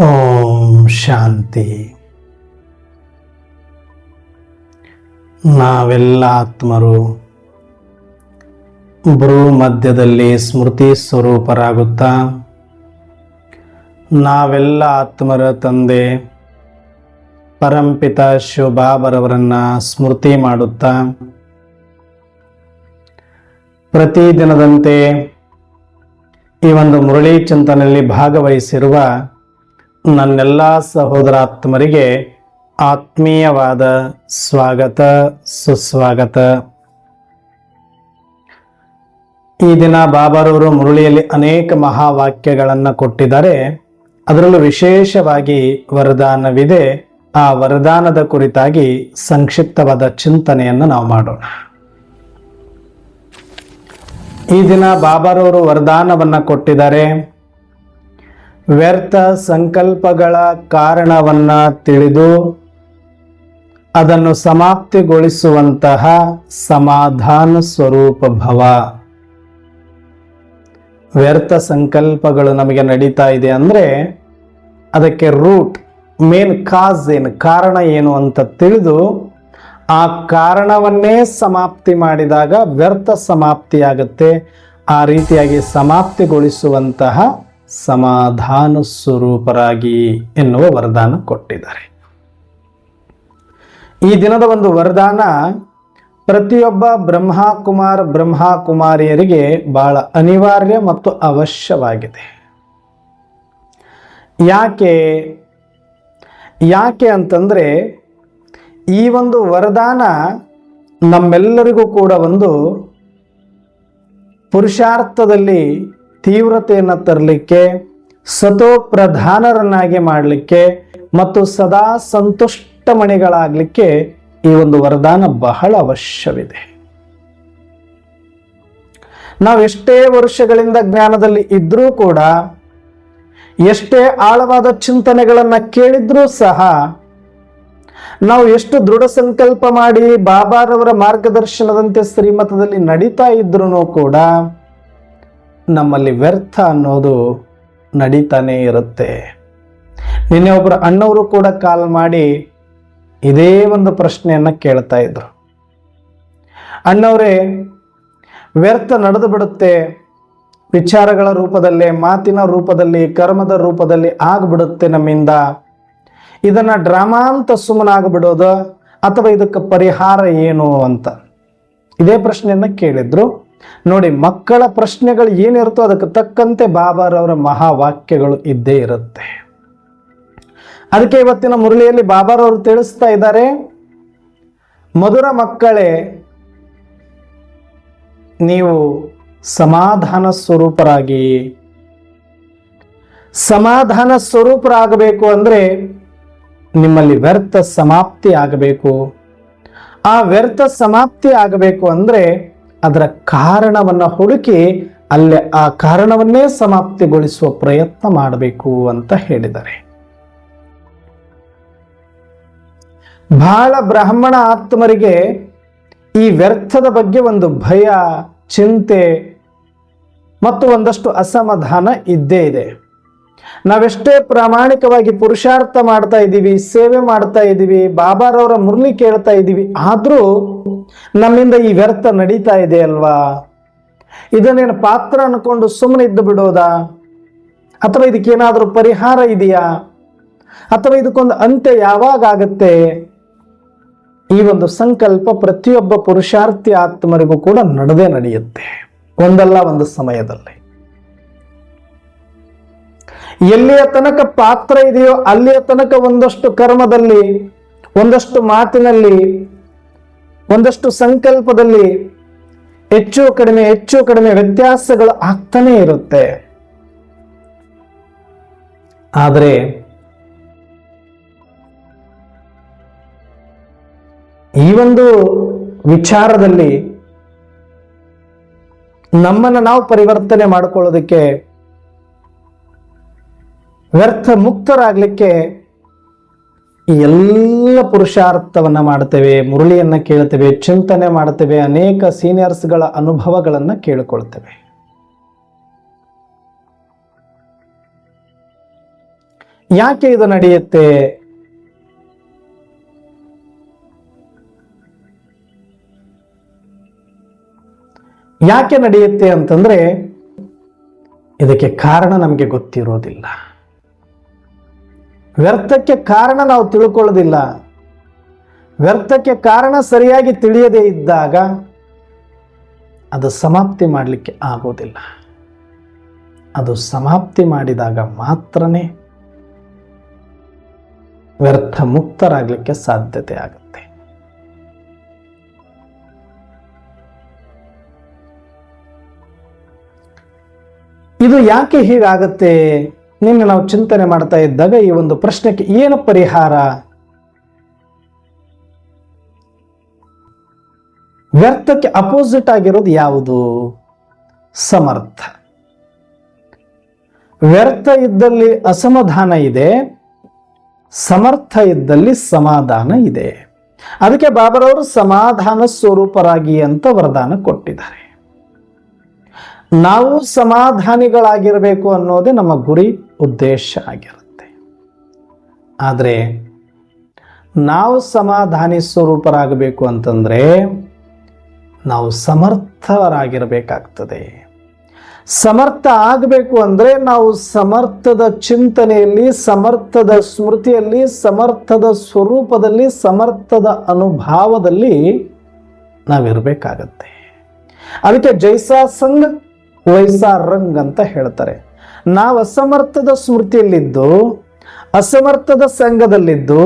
ಓಂ ಶಾಂತಿ. ನಾವೆಲ್ಲ ಆತ್ಮರು ಭ್ರೂ ಮಧ್ಯದಲ್ಲಿ ಸ್ಮೃತಿ ಸ್ವರೂಪರಾಗುತ್ತಾ ನಾವೆಲ್ಲ ಆತ್ಮರ ತಂದೆ ಪರಂಪಿತ ಶಿವಬಾಬರವರನ್ನ ಸ್ಮೃತಿ ಮಾಡುತ್ತಾ ಪ್ರತಿದಿನದಂತೆ ಈ ಒಂದು ಮುರಳಿ ಚಿಂತನೆಯಲ್ಲಿ ಭಾಗವಹಿಸಿರುವ ನನ್ನೆಲ್ಲ ಸಹೋದರಾತ್ಮರಿಗೆ ಆತ್ಮೀಯವಾದ ಸ್ವಾಗತ ಸುಸ್ವಾಗತ. ಈ ದಿನ ಬಾಬಾರವರು ಮುರಳಿಯಲ್ಲಿ ಅನೇಕ ಮಹಾವಾಕ್ಯಗಳನ್ನು ಕೊಟ್ಟಿದ್ದಾರೆ. ಅದರಲ್ಲೂ ವಿಶೇಷವಾಗಿ ವರದಾನವಿದೆ. ಆ ವರದಾನದ ಕುರಿತಾಗಿ ಸಂಕ್ಷಿಪ್ತವಾದ ಚಿಂತನೆಯನ್ನು ನಾವು ಮಾಡೋಣ. ಈ ದಿನ ಬಾಬಾರವರು ವರದಾನವನ್ನ ಕೊಟ್ಟಿದ್ದಾರೆ. ವ್ಯರ್ಥ ಸಂಕಲ್ಪಗಳ ಕಾರಣವನ್ನ ತಿಳಿದು ಅದನ್ನು ಸಮಾಪ್ತಿಗೊಳಿಸುವಂತಹ ಸಮಾಧಾನ ಸ್ವರೂಪ ಭವ. ವ್ಯರ್ಥ ಸಂಕಲ್ಪಗಳು ನಮಗೆ ನಡೀತಾ ಇದೆ ಅಂದ್ರೆ ಅದಕ್ಕೆ ರೂಟ್, ಮೇನ್ ಕಾಸ್ ಏನು, ಕಾರಣ ಏನು ಅಂತ ತಿಳಿದು ಆ ಕಾರಣವನ್ನೇ ಸಮಾಪ್ತಿ ಮಾಡಿದಾಗ ವ್ಯರ್ಥ ಸಮಾಪ್ತಿಯಾಗುತ್ತೆ. ಆ ರೀತಿಯಾಗಿ ಸಮಾಪ್ತಿಗೊಳಿಸುವಂತಹ ಸಮಾಧಾನ ಸ್ವರೂಪರಾಗಿ ಎನ್ನುವ ವರದಾನ ಕೊಟ್ಟಿದ್ದಾರೆ. ಈ ದಿನದ ಒಂದು ವರದಾನ ಪ್ರತಿಯೊಬ್ಬ ಬ್ರಹ್ಮಕುಮಾರಿಯರಿಗೆ ಬಹಳ ಅನಿವಾರ್ಯ ಮತ್ತು ಅವಶ್ಯವಾಗಿದೆ. ಯಾಕೆ ಅಂತಂದ್ರೆ ಈ ಒಂದು ವರದಾನ ನಮ್ಮೆಲ್ಲರಿಗೂ ಕೂಡ ಒಂದು ಪುರುಷಾರ್ಥದಲ್ಲಿ ತೀವ್ರತೆಯನ್ನು ತರಲಿಕ್ಕೆ, ಸತೋ ಪ್ರಧಾನರನ್ನಾಗಿ ಮಾಡಲಿಕ್ಕೆ ಮತ್ತು ಸದಾ ಸಂತುಷ್ಟಮಣಿಗಳಾಗಲಿಕ್ಕೆ ಈ ಒಂದು ವರದಾನ ಬಹಳ ಅವಶ್ಯವಿದೆ. ನಾವು ಎಷ್ಟೇ ವರ್ಷಗಳಿಂದ ಜ್ಞಾನದಲ್ಲಿ ಇದ್ರೂ ಕೂಡ, ಎಷ್ಟೇ ಆಳವಾದ ಚಿಂತನೆಗಳನ್ನು ಕೇಳಿದ್ರೂ ಸಹ, ನಾವು ಎಷ್ಟು ದೃಢ ಸಂಕಲ್ಪ ಮಾಡಿ ಬಾಬಾರವರ ಮಾರ್ಗದರ್ಶನದಂತೆ ಶ್ರೀಮತದಲ್ಲಿ ನಡೀತಾ ಇದ್ರೂ ಕೂಡ ನಮ್ಮಲ್ಲಿ ವ್ಯರ್ಥ ಅನ್ನೋದು ನಡೀತಾನೆ ಇರುತ್ತೆ. ನಿನ್ನೆ ಒಬ್ಬರು ಅಣ್ಣವರು ಕೂಡ ಕಾಲ್ ಮಾಡಿ ಇದೇ ಒಂದು ಪ್ರಶ್ನೆಯನ್ನ ಕೇಳ್ತಾ ಇದ್ರು. ಅಣ್ಣವರೇ, ವ್ಯರ್ಥ ನಡೆದು ಬಿಡುತ್ತೆ, ವಿಚಾರಗಳ ರೂಪದಲ್ಲಿ, ಮಾತಿನ ರೂಪದಲ್ಲಿ, ಕರ್ಮದ ರೂಪದಲ್ಲಿ ಆಗ್ಬಿಡುತ್ತೆ ನಮ್ಮಿಂದ. ಇದನ್ನ ಡ್ರಾಮಾ ಅಂತ ಸುಮ್ಮನಾಗ್ಬಿಡೋದು ಅಥವಾ ಇದಕ್ಕೆ ಪರಿಹಾರ ಏನು ಅಂತ ಇದೇ ಪ್ರಶ್ನೆಯನ್ನ ಕೇಳಿದ್ರು. ನೋಡಿ, ಮಕ್ಕಳ ಪ್ರಶ್ನೆಗಳು ಏನಿರುತ್ತೋ ಅದಕ್ಕೆ ತಕ್ಕಂತೆ ಬಾಬಾರವರ ಮಹಾವಾಕ್ಯಗಳು ಇದ್ದೇ ಇರುತ್ತೆ. ಅದಕ್ಕೆ ಇವತ್ತಿನ ಮುರಳಿಯಲ್ಲಿ ಬಾಬಾರವರು ತಿಳಿಸ್ತಾ ಇದ್ದಾರೆ, ಮಧುರ ಮಕ್ಕಳೇ, ನೀವು ಸಮಾಧಾನ ಸ್ವರೂಪರಾಗಬೇಕು ಅಂದ್ರೆ ನಿಮ್ಮಲ್ಲಿ ವ್ಯರ್ಥ ಸಮಾಪ್ತಿ ಆಗಬೇಕು. ಆ ವ್ಯರ್ಥ ಸಮಾಪ್ತಿ ಆಗಬೇಕು ಅಂದ್ರೆ ಅದರ ಕಾರಣವನ್ನ ಹುಡುಕಿ ಅಲ್ಲೇ ಆ ಕಾರಣವನ್ನೇ ಸಮಾಪ್ತಿಗೊಳಿಸುವ ಪ್ರಯತ್ನ ಮಾಡಬೇಕು ಅಂತ ಹೇಳಿದ್ದಾರೆ. ಬಹಳ ಬ್ರಾಹ್ಮಣ ಆತ್ಮರಿಗೆ ಈ ವ್ಯರ್ಥದ ಬಗ್ಗೆ ಒಂದು ಭಯ, ಚಿಂತೆ ಮತ್ತು ಒಂದಷ್ಟು ಅಸಮಾಧಾನ ಇದ್ದೇ ಇದೆ. ನಾವೆಷ್ಟೇ ಪ್ರಾಮಾಣಿಕವಾಗಿ ಪುರುಷಾರ್ಥ ಮಾಡ್ತಾ ಇದ್ದೀವಿ, ಸೇವೆ ಮಾಡ್ತಾ ಇದ್ದೀವಿ, ಬಾಬಾರವರ ಮುರಳಿ ಕೇಳ್ತಾ ಇದ್ದೀವಿ, ಆದ್ರೂ ನಮ್ಮಿಂದ ಈ ವ್ಯರ್ಥ ನಡೀತಾ ಇದೆ ಅಲ್ವಾ? ಇದನ್ನೇನು ಪಾತ್ರ ಅನ್ಕೊಂಡು ಸುಮ್ಮನೆ ಇದ್ದು ಬಿಡೋದಾ? ಅಥವಾ ಇದಕ್ಕೇನಾದ್ರೂ ಪರಿಹಾರ ಇದೆಯಾ? ಅಥವಾ ಇದಕ್ಕೊಂದು ಅಂತ್ಯ ಯಾವಾಗ ಆಗತ್ತೆ? ಈ ಒಂದು ಸಂಕಲ್ಪ ಪ್ರತಿಯೊಬ್ಬ ಪುರುಷಾರ್ಥಿ ಆತ್ಮರಿಗೂ ಕೂಡ ನಡೆಯುತ್ತೆ, ಒಂದಲ್ಲ ಒಂದು ಸಮಯದಲ್ಲಿ. ಎಲ್ಲಿಯ ತನಕ ಪಾತ್ರ ಇದೆಯೋ ಅಲ್ಲಿಯ ತನಕ ಒಂದಷ್ಟು ಕರ್ಮದಲ್ಲಿ, ಒಂದಷ್ಟು ಮಾತಿನಲ್ಲಿ, ಒಂದಷ್ಟು ಸಂಕಲ್ಪದಲ್ಲಿ ಹೆಚ್ಚು ಕಡಿಮೆ ವ್ಯತ್ಯಾಸಗಳು ಆಗ್ತಾನೆ ಇರುತ್ತೆ. ಆದರೆ ಈ ಒಂದು ವಿಚಾರದಲ್ಲಿ ನಮ್ಮನ್ನು ನಾವು ಪರಿವರ್ತನೆ ಮಾಡಿಕೊಳ್ಳೋದಕ್ಕೆ, ವ್ಯರ್ಥ ಮುಕ್ತರಾಗಲಿಕ್ಕೆ ಎಲ್ಲ ಪುರುಷಾರ್ಥವನ್ನ ಮಾಡ್ತೇವೆ, ಮುರಳಿಯನ್ನ ಕೇಳ್ತೇವೆ, ಚಿಂತನೆ ಮಾಡ್ತೇವೆ, ಅನೇಕ ಸೀನಿಯರ್ಸ್ಗಳ ಅನುಭವಗಳನ್ನು ಕೇಳಿಕೊಳ್ತೇವೆ. ಯಾಕೆ ಇದು ನಡೆಯುತ್ತೆ? ಯಾಕೆ ನಡೆಯುತ್ತೆ ಅಂತಂದ್ರೆ ಇದಕ್ಕೆ ಕಾರಣ ನಮಗೆ ಗೊತ್ತಿರೋದಿಲ್ಲ. ವ್ಯರ್ಥಕ್ಕೆ ಕಾರಣ ನಾವು ತಿಳ್ಕೊಳ್ಳೋದಿಲ್ಲ. ವ್ಯರ್ಥಕ್ಕೆ ಕಾರಣ ಸರಿಯಾಗಿ ತಿಳಿಯದೇ ಇದ್ದಾಗ ಅದು ಸಮಾಪ್ತಿ ಮಾಡಲಿಕ್ಕೆ ಆಗೋದಿಲ್ಲ. ಅದು ಸಮಾಪ್ತಿ ಮಾಡಿದಾಗ ಮಾತ್ರನೇ ವ್ಯರ್ಥ ಮುಕ್ತರಾಗಲಿಕ್ಕೆ ಸಾಧ್ಯತೆ ಆಗುತ್ತೆ. ಇದು ಯಾಕೆ ಹೀಗಾಗತ್ತೆ? ನಿನ್ನೆ ನಾವು ಚಿಂತನೆ ಮಾಡ್ತಾ ಇದ್ದಾಗ ಈ ಒಂದು ಪ್ರಶ್ನೆಗೆ ಏನು ಪರಿಹಾರ? ವ್ಯರ್ಥಕ್ಕೆ ಅಪೋಸಿಟ್ ಆಗಿರೋದು ಯಾವುದು? ಸಮರ್ಥ. ವ್ಯರ್ಥ ಇದ್ದಲ್ಲಿ ಅಸಮಾಧಾನ ಇದೆ, ಸಮರ್ಥ ಇದ್ದಲ್ಲಿ ಸಮಾಧಾನ ಇದೆ. ಅದಕ್ಕೆ ಬಾಬರವರು ಸಮಾಧಾನ ಸ್ವರೂಪರಾಗಿ ಅಂತ ವರದಾನ ಕೊಟ್ಟಿದ್ದಾರೆ. ನಾವು ಸಮಾಧಾನಿಗಳಾಗಿರಬೇಕು ಅನ್ನೋದೇ ನಮ್ಮ ಗುರಿ, ಉದ್ದೇಶ ಆಗಿರುತ್ತೆ. ಆದರೆ ನಾವು ಸಮಾಧಾನಿ ಸ್ವರೂಪರಾಗಬೇಕು ಅಂತಂದ್ರೆ ನಾವು ಸಮರ್ಥರಾಗಿರಬೇಕಾಗ್ತದೆ. ಸಮರ್ಥ ಆಗಬೇಕು ಅಂದ್ರೆ ನಾವು ಸಮರ್ಥದ ಚಿಂತನೆಯಲ್ಲಿ, ಸಮರ್ಥದ ಸ್ಮೃತಿಯಲ್ಲಿ, ಸಮರ್ಥದ ಸ್ವರೂಪದಲ್ಲಿ, ಸಮರ್ಥದ ಅನುಭಾವದಲ್ಲಿ ನಾವಿರಬೇಕಾಗತ್ತೆ. ಅದಕ್ಕೆ ಜೈಸಾ ಸಂಘ ವೈಸಾ ರಂಗ್ ಅಂತ ಹೇಳ್ತಾರೆ. ನಾವು ಅಸಮರ್ಥದ ಸ್ಮೃತಿಯಲ್ಲಿದ್ದು, ಅಸಮರ್ಥದ ಸಂಘದಲ್ಲಿದ್ದು,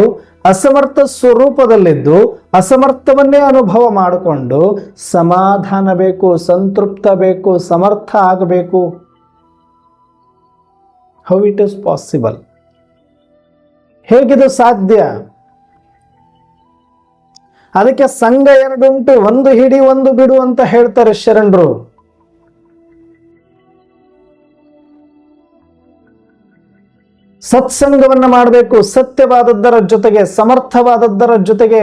ಅಸಮರ್ಥ ಸ್ವರೂಪದಲ್ಲಿದ್ದು, ಅಸಮರ್ಥವನ್ನೇ ಅನುಭವ ಮಾಡಿಕೊಂಡು ಸಮಾಧಾನ ಬೇಕು, ಸಂತೃಪ್ತ ಬೇಕು, ಸಮರ್ಥ ಆಗಬೇಕು. How it is possible? ಹೇಗಿದು ಸಾಧ್ಯ? ಅದಕ್ಕೆ ಸಂಘ ಎರಡುಂಟು, ಒಂದು ಹಿಡಿ ಒಂದು ಬಿಡು ಅಂತ ಹೇಳ್ತಾರೆ ಶರಣರು. ಸತ್ಸಂಗವನ್ನ ಮಾಡಬೇಕು, ಸತ್ಯವಾದದ್ದರ ಜೊತೆಗೆ, ಸಮರ್ಥವಾದದ್ದರ ಜೊತೆಗೆ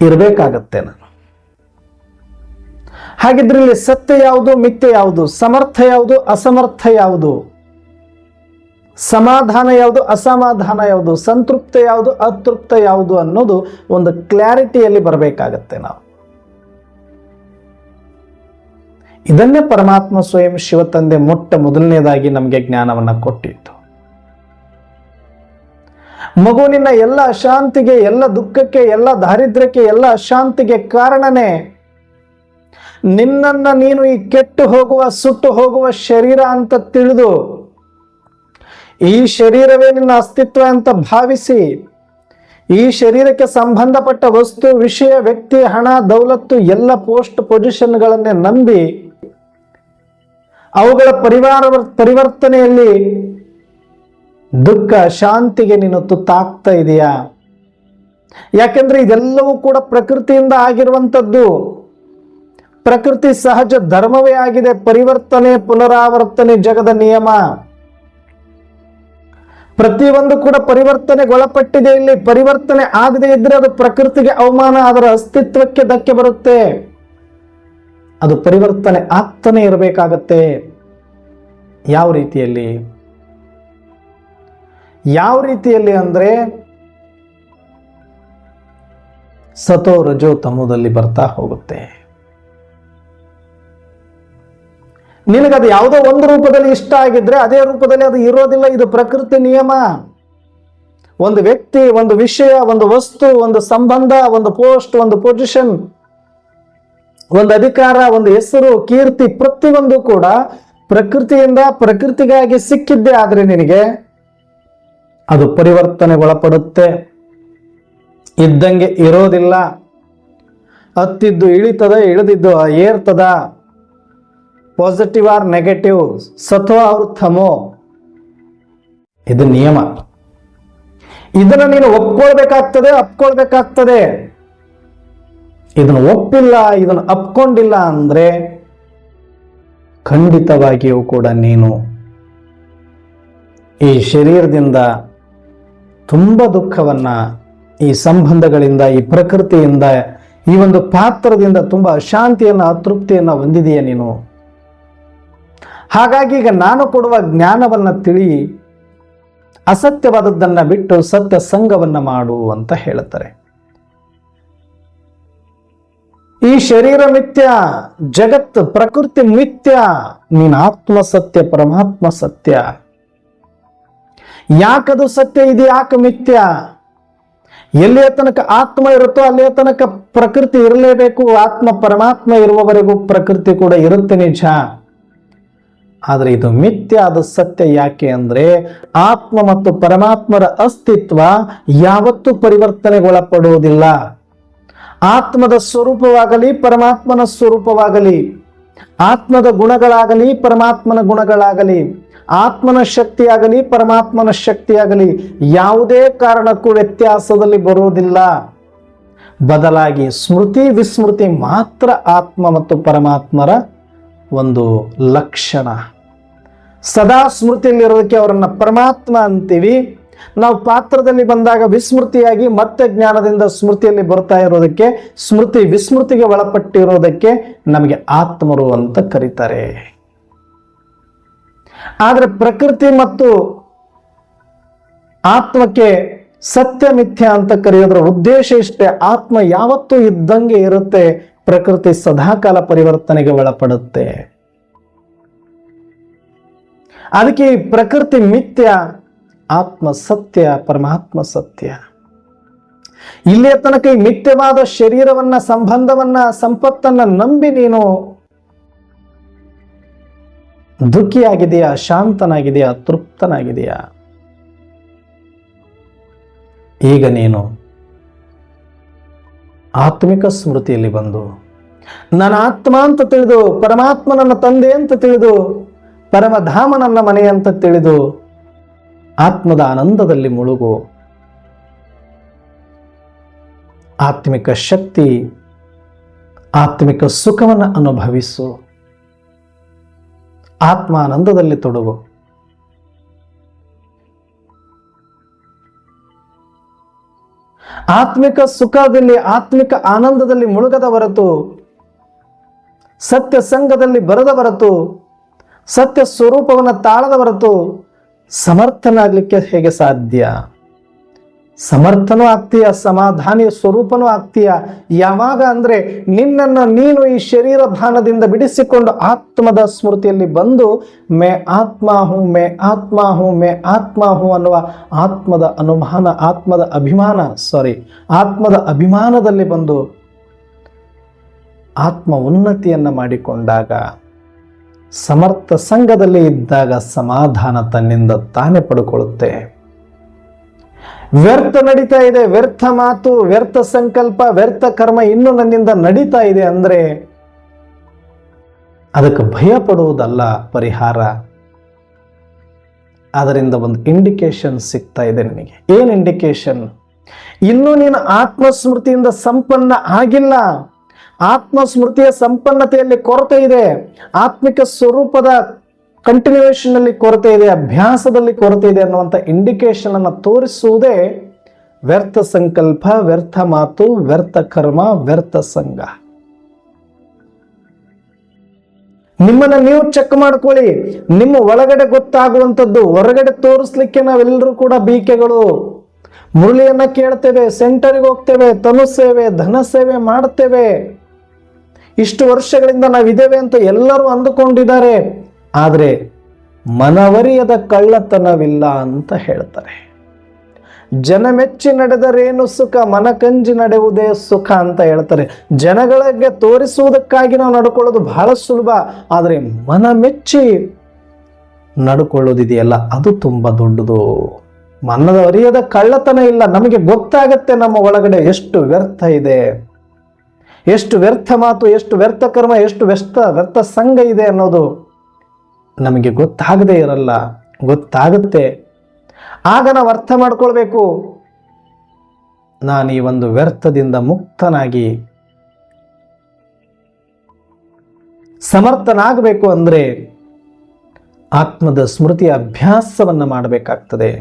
ಇರಬೇಕಾಗತ್ತೆ ನಾನು. ಹಾಗಿದ್ರೆ ಇಲ್ಲಿ ಸತ್ಯ ಯಾವುದು, ಮಿಥ್ಯೆ ಯಾವುದು, ಸಮರ್ಥ ಯಾವುದು, ಅಸಮರ್ಥ ಯಾವುದು, ಸಮಾಧಾನ ಯಾವುದು, ಅಸಮಾಧಾನ ಯಾವುದು, ಸಂತೃಪ್ತ ಯಾವುದು, ಅತೃಪ್ತ ಯಾವುದು ಅನ್ನೋದು ಒಂದು ಕ್ಲಾರಿಟಿಯಲ್ಲಿ ಬರಬೇಕಾಗತ್ತೆ ನಾವು. ಇದನ್ನೇ ಪರಮಾತ್ಮ ಸ್ವಯಂ ಶಿವ ತಂದೆ ಮೊಟ್ಟ ಮೊದಲನೇದಾಗಿ ನಮಗೆ ಜ್ಞಾನವನ್ನ ಕೊಟ್ಟಿತ್ತು. ಮಗುವಿನ ಎಲ್ಲ ಅಶಾಂತಿಗೆ, ಎಲ್ಲ ದುಃಖಕ್ಕೆ, ಎಲ್ಲ ದಾರಿದ್ರ್ಯಕ್ಕೆ, ಎಲ್ಲ ಅಶಾಂತಿಗೆ ಕಾರಣನೇ ನಿನ್ನನ್ನ ನೀನು ಈ ಕೆಟ್ಟು ಹೋಗುವ, ಸುಟ್ಟು ಹೋಗುವ ಶರೀರ ಅಂತ ತಿಳಿದು, ಈ ಶರೀರವೇ ನಿನ್ನ ಅಸ್ತಿತ್ವ ಅಂತ ಭಾವಿಸಿ, ಈ ಶರೀರಕ್ಕೆ ಸಂಬಂಧಪಟ್ಟ ವಸ್ತು, ವಿಷಯ, ವ್ಯಕ್ತಿ, ಹಣ, ದೌಲತ್ತು ಎಲ್ಲ ಪೋಸ್ಟ್ ಪೊಸಿಷನ್ಗಳನ್ನೇ ನಂಬಿ ಅವುಗಳ ಪರಿವರ್ತನೆಯಲ್ಲಿ ದುಃಖ, ಶಾಂತಿಗೆ ನೀನು ತುತ್ತಾಗ್ತಾ ಇದೆಯಾ? ಯಾಕೆಂದ್ರೆ ಇದೆಲ್ಲವೂ ಕೂಡ ಪ್ರಕೃತಿಯಿಂದ ಆಗಿರುವಂಥದ್ದು. ಪ್ರಕೃತಿ ಸಹಜ ಧರ್ಮವೇ ಆಗಿದೆ. ಪರಿವರ್ತನೆ, ಪುನರಾವರ್ತನೆ ಜಗದ ನಿಯಮ. ಪ್ರತಿಯೊಂದು ಕೂಡ ಪರಿವರ್ತನೆಗೊಳಪಟ್ಟಿದೆ. ಇಲ್ಲಿ ಪರಿವರ್ತನೆ ಆಗದೆ ಇದ್ರೆ ಅದು ಪ್ರಕೃತಿಗೆ ಅವಮಾನ, ಅದರ ಅಸ್ತಿತ್ವಕ್ಕೆ ಧಕ್ಕೆ ಬರುತ್ತೆ. ಅದು ಪರಿವರ್ತನೆ ಆಗ್ತಾನೆ ಇರಬೇಕಾಗತ್ತೆ. ಯಾವ ರೀತಿಯಲ್ಲಿ? ಯಾವ ರೀತಿಯಲ್ಲಿ ಅಂದ್ರೆ ಸತೋ ರಜೋ ತಮೋದಲ್ಲಿ ಬರ್ತಾ ಹೋಗುತ್ತೆ. ನಿನಗದು ಯಾವುದೋ ಒಂದು ರೂಪದಲ್ಲಿ ಇಷ್ಟ ಆಗಿದ್ರೆ ಅದೇ ರೂಪದಲ್ಲಿ ಅದು ಇರೋದಿಲ್ಲ. ಇದು ಪ್ರಕೃತಿ ನಿಯಮ. ಒಂದು ವ್ಯಕ್ತಿ, ಒಂದು ವಿಷಯ, ಒಂದು ವಸ್ತು, ಒಂದು ಸಂಬಂಧ, ಒಂದು ಪೋಸ್ಟ್, ಒಂದು ಪೊಸಿಷನ್, ಒಂದು ಅಧಿಕಾರ, ಒಂದು ಹೆಸರು, ಕೀರ್ತಿ, ಪ್ರತಿಯೊಂದು ಕೂಡ ಪ್ರಕೃತಿಯಿಂದ ಪ್ರಕೃತಿಗಾಗಿ ಸಿಕ್ಕಿದ್ದೇ ಆದ್ರೆ ನಿನಗೆ ಅದು ಪರಿವರ್ತನೆಗೊಳಪಡುತ್ತೆ. ಇದ್ದಂಗೆ ಇರೋದಿಲ್ಲ. ಹತ್ತಿದ್ದು ಇಳಿತದ, ಇಳಿದಿದ್ದು ಏರ್ತದ. ಪಾಸಿಟಿವ್ ಆರ್ ನೆಗೆಟಿವ್, ಸತ್ವ ಅವ್ರ ತಮೋ, ಇದು ನಿಯಮ. ಇದನ್ನು ನೀನು ಒಪ್ಕೊಳ್ಬೇಕಾಗ್ತದೆ, ಅಪ್ಕೊಳ್ಬೇಕಾಗ್ತದೆ. ಇದನ್ನು ಒಪ್ಪಿಲ್ಲ, ಇದನ್ನು ಅಪ್ಕೊಂಡಿಲ್ಲ ಅಂದ್ರೆ ಖಂಡಿತವಾಗಿಯೂ ಕೂಡ ನೀನು ಈ ಶರೀರದಿಂದ ತುಂಬ ದುಃಖವನ್ನ, ಈ ಸಂಬಂಧಗಳಿಂದ, ಈ ಪ್ರಕೃತಿಯಿಂದ, ಈ ಒಂದು ಪಾತ್ರದಿಂದ ತುಂಬಾ ಅಶಾಂತಿಯನ್ನ, ಅತೃಪ್ತಿಯನ್ನ ಹೊಂದಿದೆಯಾ ನೀನು. ಹಾಗಾಗಿ ಈಗ ನಾನು ಕೊಡುವ ಜ್ಞಾನವನ್ನ ತಿಳಿ, ಅಸತ್ಯವಾದದ್ದನ್ನ ಬಿಟ್ಟು ಸತ್ಯ ಸಂಗವನ್ನ ಮಾಡು ಅಂತ ಹೇಳ್ತಾರೆ. ಈ ಶರೀರ ಮಿಥ್ಯ, ಜಗತ್ ಪ್ರಕೃತಿ ಮಿಥ್ಯ, ನೀನ್ ಆತ್ಮ ಸತ್ಯ, ಪರಮಾತ್ಮ ಸತ್ಯ. ಯಾಕದು ಸತ್ಯ, ಇದು ಯಾಕೆ ಮಿಥ್ಯ? ಎಲ್ಲಿಯ ತನಕ ಆತ್ಮ ಇರುತ್ತೋ ಅಲ್ಲಿಯ ತನಕ ಪ್ರಕೃತಿ ಇರಲೇಬೇಕು. ಆತ್ಮ ಪರಮಾತ್ಮ ಇರುವವರೆಗೂ ಪ್ರಕೃತಿ ಕೂಡ ಇರುತ್ತೆ, ನಿಜ. ಆದ್ರೆ ಇದು ಮಿಥ್ಯ, ಅದು ಸತ್ಯ. ಯಾಕೆ ಅಂದ್ರೆ ಆತ್ಮ ಮತ್ತು ಪರಮಾತ್ಮರ ಅಸ್ತಿತ್ವ ಯಾವತ್ತೂ ಪರಿವರ್ತನೆಗೊಳಪಡುವುದಿಲ್ಲ. ಆತ್ಮದ ಸ್ವರೂಪವಾಗಲಿ ಪರಮಾತ್ಮನ ಸ್ವರೂಪವಾಗಲಿ, ಆತ್ಮದ ಗುಣಗಳಾಗಲಿ ಪರಮಾತ್ಮನ ಗುಣಗಳಾಗಲಿ, ಆತ್ಮನ ಶಕ್ತಿಯಾಗಲಿ ಪರಮಾತ್ಮನ ಶಕ್ತಿಯಾಗಲಿ ಯಾವುದೇ ಕಾರಣಕ್ಕೂ ವ್ಯತ್ಯಾಸದಲ್ಲಿ ಬರುವುದಿಲ್ಲ. ಬದಲಾಗಿ ಸ್ಮೃತಿ ವಿಸ್ಮೃತಿ ಮಾತ್ರ ಆತ್ಮ ಮತ್ತು ಪರಮಾತ್ಮರ ಒಂದು ಲಕ್ಷಣ. ಸದಾ ಸ್ಮೃತಿಯಲ್ಲಿರೋದಕ್ಕೆ ಅವರನ್ನ ಪರಮಾತ್ಮ ಅಂತೀವಿ. ನಾವು ಪಾತ್ರದಲ್ಲಿ ಬಂದಾಗ ವಿಸ್ಮೃತಿಯಾಗಿ ಮತ್ತೆ ಜ್ಞಾನದಿಂದ ಸ್ಮೃತಿಯಲ್ಲಿ ಬರ್ತಾ ಇರೋದಕ್ಕೆ, ಸ್ಮೃತಿ ವಿಸ್ಮೃತಿಗೆ ಒಳಪಟ್ಟಿರೋದಕ್ಕೆ ನಮಗೆ ಆತ್ಮರು ಅಂತ ಕರೀತಾರೆ. ಆದ್ರೆ ಪ್ರಕೃತಿ ಮತ್ತು ಆತ್ಮಕ್ಕೆ ಸತ್ಯ ಮಿಥ್ಯ ಅಂತ ಕರೆಯೋದ್ರ ಉದ್ದೇಶ ಇಷ್ಟೇ. ಆತ್ಮ ಯಾವತ್ತೂ ಇದ್ದಂಗೆ ಇರುತ್ತೆ, ಪ್ರಕೃತಿ ಸದಾಕಾಲ ಪರಿವರ್ತನೆಗೆ ಒಳಪಡುತ್ತೆ. ಅದಕ್ಕೆ ಈ ಪ್ರಕೃತಿ ಮಿಥ್ಯ, ಆತ್ಮ ಸತ್ಯ, ಪರಮಾತ್ಮ ಸತ್ಯ. ಇಲ್ಲಿಯ ತನಕ ಈ ಮಿಥ್ಯವಾದ ಶರೀರವನ್ನ, ಸಂಬಂಧವನ್ನ, ಸಂಪತ್ತನ್ನ ನಂಬಿ ನೀನು ದುಃಖಿಯಾಗಿದೆಯಾ, ಶಾಂತನಾಗಿದೆಯಾ, ತೃಪ್ತನಾಗಿದೆಯಾ? ಈಗ ನೀನು ಆತ್ಮಿಕ ಸ್ಮೃತಿಯಲ್ಲಿ ಬಂದು ನನ್ನ ಆತ್ಮ ಅಂತ ತಿಳಿದು, ಪರಮಾತ್ಮ ನನ್ನ ತಂದೆ ಅಂತ ತಿಳಿದು, ಪರಮಧಾಮ ನನ್ನ ಮನೆ ಅಂತ ತಿಳಿದು ಆತ್ಮದ ಆನಂದದಲ್ಲಿ ಮುಳುಗು. ಆತ್ಮಿಕ ಶಕ್ತಿ, ಆತ್ಮಿಕ ಸುಖವನ್ನು ಅನುಭವಿಸು. ಆತ್ಮ ಆನಂದದಲ್ಲಿ ತೊಡಗು. ಆತ್ಮಿಕ ಸುಖದಲ್ಲಿ, ಆತ್ಮಿಕ ಆನಂದದಲ್ಲಿ ಮುಳುಗದ ಹೊರತು, ಸತ್ಯ ಸಂಘದಲ್ಲಿ ಬರದ ಹೊರತು, ಸತ್ಯ ಸ್ವರೂಪವನ್ನು ತಾಳದ ಹೊರತು ಸಮರ್ಥನಾಗ್ಲಿಕ್ಕೆ ಹೇಗೆ ಸಾಧ್ಯ? ಸಮರ್ಥನೂ ಆಗ್ತೀಯ, ಸಮಾಧಾನಿ ಸ್ವರೂಪನೂ ಆಗ್ತೀಯ. ಯಾವಾಗ ಅಂದ್ರೆ ನಿನ್ನನ್ನು ನೀನು ಈ ಶರೀರ ಭಾನದಿಂದ ಬಿಡಿಸಿಕೊಂಡು ಆತ್ಮದ ಸ್ಮೃತಿಯಲ್ಲಿ ಬಂದು ಮೇ ಆತ್ಮ ಹೂಂ, ಮೇ ಆತ್ಮ ಹೂಂ, ಮೇ ಆತ್ಮ ಹೂಂ ಅನ್ನುವ ಆತ್ಮದ ಅನುಮಾನ, ಆತ್ಮದ ಅಭಿಮಾನದಲ್ಲಿ ಬಂದು ಆತ್ಮ ಉನ್ನತಿಯನ್ನ ಮಾಡಿಕೊಂಡಾಗ, ಸಮರ್ಥ ಸಂಘದಲ್ಲಿ ಇದ್ದಾಗ ಸಮಾಧಾನ ತನ್ನಿಂದ ತಾನೇ ಪಡ್ಕೊಳ್ಳುತ್ತೆ. ವ್ಯರ್ಥ ನಡೀತಾ ಇದೆ, ವ್ಯರ್ಥ ಮಾತು, ವ್ಯರ್ಥ ಸಂಕಲ್ಪ, ವ್ಯರ್ಥ ಕರ್ಮ ಇನ್ನು ನನ್ನಿಂದ ನಡೀತಾ ಇದೆ ಅಂದ್ರೆ ಅದಕ್ಕೆ ಭಯ ಪಡುವುದಲ್ಲ ಪರಿಹಾರ. ಅದರಿಂದ ಒಂದು ಇಂಡಿಕೇಶನ್ ಸಿಗ್ತಾ ಇದೆ ನಿನಗೆ. ಏನ್ ಇಂಡಿಕೇಶನ್? ಇನ್ನು ನೀನು ಆತ್ಮಸ್ಮೃತಿಯಿಂದ ಸಂಪನ್ನ ಆಗಿಲ್ಲ, ಆತ್ಮಸ್ಮೃತಿಯ ಸಂಪನ್ನತೆಯಲ್ಲಿ ಕೊರತೆ ಇದೆ, ಆತ್ಮಿಕ ಸ್ವರೂಪದ ಕಂಟಿನ್ಯೂಯೇಷನ್ ಅಲ್ಲಿ ಕೊರತೆ ಇದೆ, ಅಭ್ಯಾಸದಲ್ಲಿ ಕೊರತೆ ಇದೆ ಅನ್ನುವಂಥ ಇಂಡಿಕೇಶನ್ ಅನ್ನು ತೋರಿಸುವುದೇ ವ್ಯರ್ಥ ಸಂಕಲ್ಪ, ವ್ಯರ್ಥ ಮಾತು, ವ್ಯರ್ಥ ಕರ್ಮ, ವ್ಯರ್ಥ ಸಂಘ. ನಿಮ್ಮನ್ನ ನೀವು ಚೆಕ್ ಮಾಡ್ಕೊಳ್ಳಿ. ನಿಮ್ಮ ಒಳಗಡೆ ಗೊತ್ತಾಗುವಂಥದ್ದು ಹೊರಗಡೆ ತೋರಿಸ್ಲಿಕ್ಕೆ ನಾವೆಲ್ಲರೂ ಕೂಡ ಬೀಕೆಗಳು. ಮುರಳಿಯನ್ನ ಕೇಳ್ತೇವೆ, ಸೆಂಟರ್ಗೆ ಹೋಗ್ತೇವೆ, ತನು ಸೇವೆ, ಧನ ಸೇವೆ ಮಾಡ್ತೇವೆ. ಇಷ್ಟು ವರ್ಷಗಳಿಂದ ನಾವಿದ್ದೇವೆ ಅಂತ ಎಲ್ಲರೂ ಅಂದುಕೊಂಡಿದ್ದಾರೆ. ಆದರೆ ಮನವರಿಯದ ಕಳ್ಳತನವಿಲ್ಲ ಅಂತ ಹೇಳ್ತಾರೆ. ಜನ ಮೆಚ್ಚಿ ನಡೆದರೇನು ಸುಖ, ಮನಕಂಜಿ ನಡೆಯುವುದೇ ಸುಖ ಅಂತ ಹೇಳ್ತಾರೆ. ಜನಗಳಿಗೆ ತೋರಿಸುವುದಕ್ಕಾಗಿ ನಾವು ನಡ್ಕೊಳ್ಳೋದು ಬಹಳ ಸುಲಭ, ಆದರೆ ಮನ ಮೆಚ್ಚಿ ನಡ್ಕೊಳ್ಳೋದಿದೆಯಲ್ಲ ಅದು ತುಂಬಾ ದೊಡ್ಡದು. ಮನವರಿಯದ ಕಳ್ಳತನ ಇಲ್ಲ. ನಮಗೆ ಗೊತ್ತಾಗತ್ತೆ ನಮ್ಮ ಒಳಗಡೆ ಎಷ್ಟು ವ್ಯರ್ಥ ಇದೆ, ಎಷ್ಟು ವ್ಯರ್ಥ ಮಾತು, ಎಷ್ಟು ವ್ಯರ್ಥ ಕರ್ಮ, ಎಷ್ಟು ವ್ಯರ್ಥ ಸಂಘ ಇದೆ ಅನ್ನೋದು ನಮಗೆ ಗೊತ್ತಾಗದೇ ಇರಲ್ಲ, ಗೊತ್ತಾಗುತ್ತೆ. ಆಗ ನಾವು ಅರ್ಥ ಮಾಡ್ಕೊಳ್ಬೇಕು, ನಾನು ಈ ಒಂದು ವ್ಯರ್ಥದಿಂದ ಮುಕ್ತನಾಗಿ ಸಮರ್ಥನಾಗಬೇಕು ಅಂದ್ರೆ ಆತ್ಮದ ಸ್ಮೃತಿಯ ಅಭ್ಯಾಸವನ್ನ ಮಾಡಬೇಕಾಗ್ತದೆ,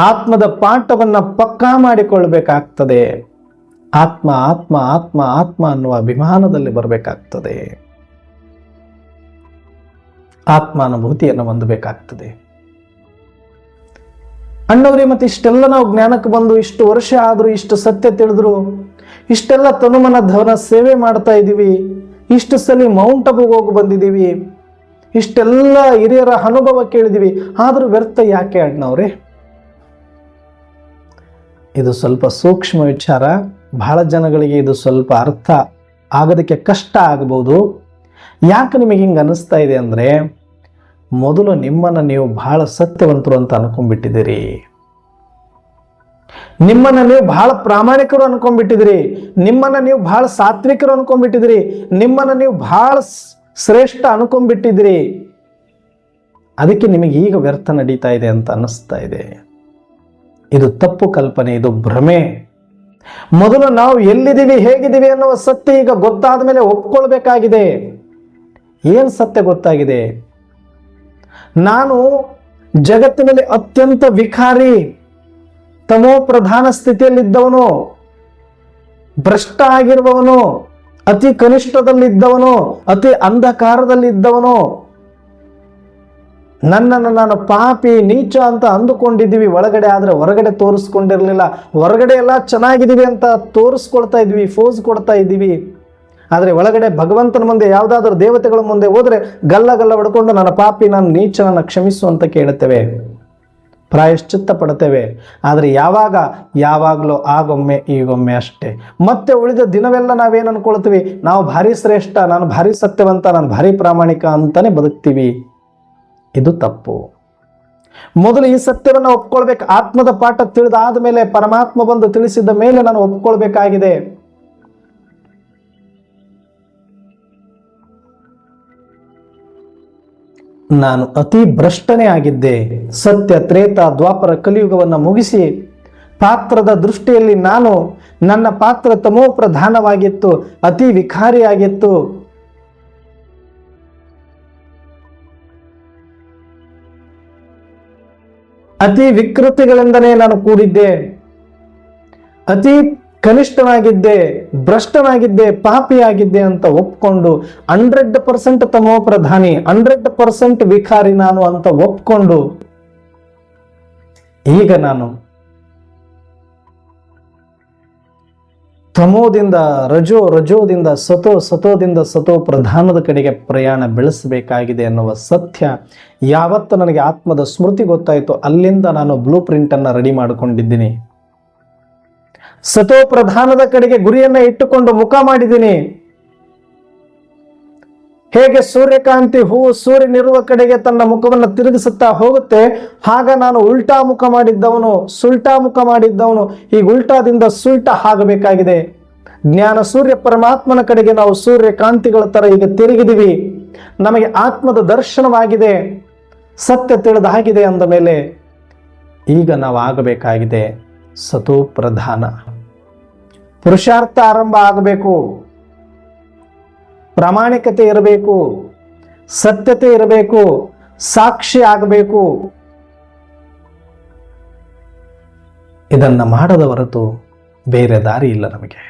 ಆತ್ಮದ ಪಾಠವನ್ನ ಪಕ್ಕಾ ಮಾಡಿಕೊಳ್ಬೇಕಾಗ್ತದೆ, ಆತ್ಮ ಆತ್ಮ ಆತ್ಮ ಆತ್ಮ ಅನ್ನುವ ಅಭಿಮಾನದಲ್ಲಿ ಬರಬೇಕಾಗ್ತದೆ, ಆತ್ಮಾನುಭೂತಿಯನ್ನು ಹೊಂದಬೇಕಾಗ್ತದೆ. ಅಣ್ಣವ್ರಿ, ಮತ್ತೆ ಇಷ್ಟೆಲ್ಲ ನಾವು ಜ್ಞಾನಕ್ಕೆ ಬಂದು ಇಷ್ಟು ವರ್ಷ ಆದರೂ ಇಷ್ಟು ಸತ್ಯ ತಿಳಿದ್ರು, ಇಷ್ಟೆಲ್ಲ ತನುಮನ ಧವನ ಸೇವೆ ಮಾಡ್ತಾ ಇದ್ದೀವಿ, ಇಷ್ಟು ಸಲ ಮೌಂಟ್ ಅಬುಗೆ ಹೋಗಿ ಬಂದಿದ್ದೀವಿ, ಇಷ್ಟೆಲ್ಲ ಹಿರಿಯರ ಅನುಭವ ಕೇಳಿದೀವಿ, ಆದರೂ ವ್ಯರ್ಥ ಯಾಕೆ ಅಣ್ಣವ್ರೆ? ಇದು ಸ್ವಲ್ಪ ಸೂಕ್ಷ್ಮ ವಿಚಾರ. ಬಹಳ ಜನಗಳಿಗೆ ಇದು ಸ್ವಲ್ಪ ಅರ್ಥ ಆಗೋದಕ್ಕೆ ಕಷ್ಟ ಆಗಬಹುದು. ಯಾಕೆ ನಿಮಗೆ ಹಿಂಗೆ ಅನ್ನಿಸ್ತಾ ಇದೆ ಅಂದರೆ, ಮೊದಲು ನಿಮ್ಮನ್ನು ನೀವು ಬಹಳ ಸತ್ಯವಂತರು ಅಂತ ಅನ್ಕೊಂಡ್ಬಿಟ್ಟಿದ್ದೀರಿ, ನಿಮ್ಮನ್ನು ನೀವು ಬಹಳ ಪ್ರಾಮಾಣಿಕರು ಅನ್ಕೊಂಡ್ಬಿಟ್ಟಿದ್ದೀರಿ, ನಿಮ್ಮನ್ನು ನೀವು ಬಹಳ ಸಾತ್ವಿಕರು ಅನ್ಕೊಂಡ್ಬಿಟ್ಟಿದ್ದೀರಿ, ನಿಮ್ಮನ್ನು ನೀವು ಬಹಳ ಶ್ರೇಷ್ಠ ಅನ್ಕೊಂಡ್ಬಿಟ್ಟಿದ್ದೀರಿ. ಅದಕ್ಕೆ ನಿಮಗೆ ಈಗ ವ್ಯರ್ಥ ನಡೀತಾ ಇದೆ ಅಂತ ಅನ್ನಿಸ್ತಾ ಇದೆ. ಇದು ತಪ್ಪು ಕಲ್ಪನೆ, ಇದು ಭ್ರಮೆ. ಮೊದಲು ನಾವು ಎಲ್ಲಿದ್ದೀವಿ, ಹೇಗಿದ್ದೀವಿ ಅನ್ನುವ ಸತ್ಯ ಈಗ ಗೊತ್ತಾದ ಮೇಲೆ ಒಪ್ಕೊಳ್ಬೇಕಾಗಿದೆ. ಏನು ಸತ್ಯ ಗೊತ್ತಾಗಿದೆ? ನಾನು ಜಗತ್ತಿನಲ್ಲಿ ಅತ್ಯಂತ ವಿಕಾರಿ, ತಮೋ ಪ್ರಧಾನ ಸ್ಥಿತಿಯಲ್ಲಿದ್ದವನು, ಭ್ರಷ್ಟ ಆಗಿರುವವನು, ಅತಿ ಕನಿಷ್ಠದಲ್ಲಿದ್ದವನು, ಅತಿ ಅಂಧಕಾರದಲ್ಲಿದ್ದವನು. ನನ್ನನ್ನು ನಾನು ಪಾಪಿ, ನೀಚ ಅಂತ ಅಂದುಕೊಂಡಿದ್ದೀವಿ ಒಳಗಡೆ, ಆದರೆ ಹೊರಗಡೆ ತೋರಿಸ್ಕೊಂಡಿರಲಿಲ್ಲ. ಹೊರಗಡೆ ಎಲ್ಲ ಚೆನ್ನಾಗಿದ್ದೀವಿ ಅಂತ ತೋರಿಸ್ಕೊಳ್ತಾ ಇದ್ವಿ, ಫೋಸ್ ಕೊಡ್ತಾ ಇದ್ದೀವಿ. ಆದರೆ ಒಳಗಡೆ ಭಗವಂತನ ಮುಂದೆ, ಯಾವುದಾದ್ರೂ ದೇವತೆಗಳ ಮುಂದೆ ಹೋದರೆ ಗಲ್ಲ ಗಲ್ಲ ಹೊಡ್ಕೊಂಡು ನನ್ನ ಪಾಪಿ, ನಾನು ನೀಚ, ನನ್ನ ಕ್ಷಮಿಸು ಅಂತ ಕೇಳುತ್ತೇವೆ, ಪ್ರಾಯಶ್ಚಿತ್ತ ಪಡ್ತೇವೆ. ಆದರೆ ಯಾವಾಗಲೂ ಆಗೊಮ್ಮೆ ಈಗೊಮ್ಮೆ ಅಷ್ಟೇ. ಮತ್ತೆ ಉಳಿದ ದಿನವೆಲ್ಲ ನಾವೇನು ಅನ್ಕೊಳ್ತೀವಿ, ನಾವು ಭಾರಿ ಶ್ರೇಷ್ಠ, ನಾನು ಭಾರಿ ಸತ್ಯವಂತ, ನಾನು ಭಾರಿ ಪ್ರಾಮಾಣಿಕ ಅಂತಾನೆ ಬದುಕ್ತೀವಿ. ಇದು ತಪ್ಪು. ಮೊದಲು ಈ ಸತ್ಯವನ್ನು ಒಪ್ಕೊಳ್ಬೇಕು. ಆತ್ಮದ ಪಾಠ ತಿಳಿದಾದ ಮೇಲೆ, ಪರಮಾತ್ಮ ಬಂದು ತಿಳಿಸಿದ ಮೇಲೆ ನಾನು ಒಪ್ಕೊಳ್ಬೇಕಾಗಿದೆ. ನಾನು ಅತಿ ಭ್ರಷ್ಟನೇ ಆಗಿದ್ದೆ. ಸತ್ಯ, ತ್ರೇತ, ದ್ವಾಪರ, ಕಲಿಯುಗವನ್ನು ಮುಗಿಸಿ ಪಾತ್ರದ ದೃಷ್ಟಿಯಲ್ಲಿ ನನ್ನ ಪಾತ್ರ ತಮೋ ಪ್ರಧಾನವಾಗಿತ್ತು, ಅತಿ ವಿಕಾರಿಯಾಗಿತ್ತು. ಅತಿ ವಿಕೃತಿಗಳಿಂದನೇ ನಾನು ಕೂಡಿದ್ದೆ, ಅತಿ ಕನಿಷ್ಠನಾಗಿದ್ದೆ, ಭ್ರಷ್ಟನಾಗಿದ್ದೆ, ಪಾಪಿಯಾಗಿದ್ದೆ ಅಂತ ಒಪ್ಕೊಂಡು 100% ತಮೋ ಪ್ರಧಾನಿ, 100% ವಿಕಾರಿ ನಾನು ಅಂತ ಒಪ್ಕೊಂಡು ಈಗ ನಾನು ತಮೋದಿಂದ ರಜೋ, ರಜೋದಿಂದ ಸತೋ, ಸತೋದಿಂದ ಸತೋ ಪ್ರಧಾನದ ಕಡೆಗೆ ಪ್ರಯಾಣ ಬೆಳೆಸಬೇಕಾಗಿದೆ ಅನ್ನುವ ಸತ್ಯ ಯಾವತ್ತು ನನಗೆ ಆತ್ಮದ ಸ್ಮೃತಿ ಗೊತ್ತಾಯಿತು, ಅಲ್ಲಿಂದ ನಾನು ಬ್ಲೂ ಪ್ರಿಂಟ್ ಅನ್ನು ರೆಡಿ ಮಾಡಿಕೊಂಡಿದ್ದೀನಿ. ಸತೋ ಪ್ರಧಾನದ ಕಡೆಗೆ ಗುರಿಯನ್ನ ಇಟ್ಟುಕೊಂಡು ಮುಖ ಮಾಡಿದ್ದೀನಿ. ಹೇಗೆ ಸೂರ್ಯಕಾಂತಿ ಹೂವು ಸೂರ್ಯನಿರುವ ಕಡೆಗೆ ತನ್ನ ಮುಖವನ್ನು ತಿರುಗಿಸುತ್ತಾ ಹೋಗುತ್ತೆ, ಆಗ ನಾನು ಉಲ್ಟಾ ಮುಖ ಮಾಡಿದ್ದವನು, ಸುಲ್ಟಾ ಮುಖ ಮಾಡಿದ್ದವನು, ಈಗ ಉಲ್ಟಾದಿಂದ ಸುಲ್ಟಾ ಆಗಬೇಕಾಗಿದೆ. ಜ್ಞಾನ ಸೂರ್ಯ ಪರಮಾತ್ಮನ ಕಡೆಗೆ ನಾವು ಸೂರ್ಯಕಾಂತಿಗಳ ತರ ಈಗ ತಿರುಗಿದೀವಿ. ನಮಗೆ ಆತ್ಮದ ದರ್ಶನವಾಗಿದೆ, ಸತ್ಯ ತಿಳಿದಾಗಿದೆ ಅಂದ ಮೇಲೆ ಈಗ ನಾವು ಆಗಬೇಕಾಗಿದೆ ಸತೋ ಪ್ರಧಾನ. ಪುರುಷಾರ್ಥ ಆರಂಭ ಆಗಬೇಕು, ಪ್ರಾಮಾಣಿಕತೆ ಇರಬೇಕು, ಸತ್ಯತೆ ಇರಬೇಕು, ಸಾಕ್ಷಿ ಆಗಬೇಕು. ಇದನ್ನ ಮಾಡದ ಹೊರತು ಬೇರೆ ದಾರಿ ಇಲ್ಲ ನಮಗೆ.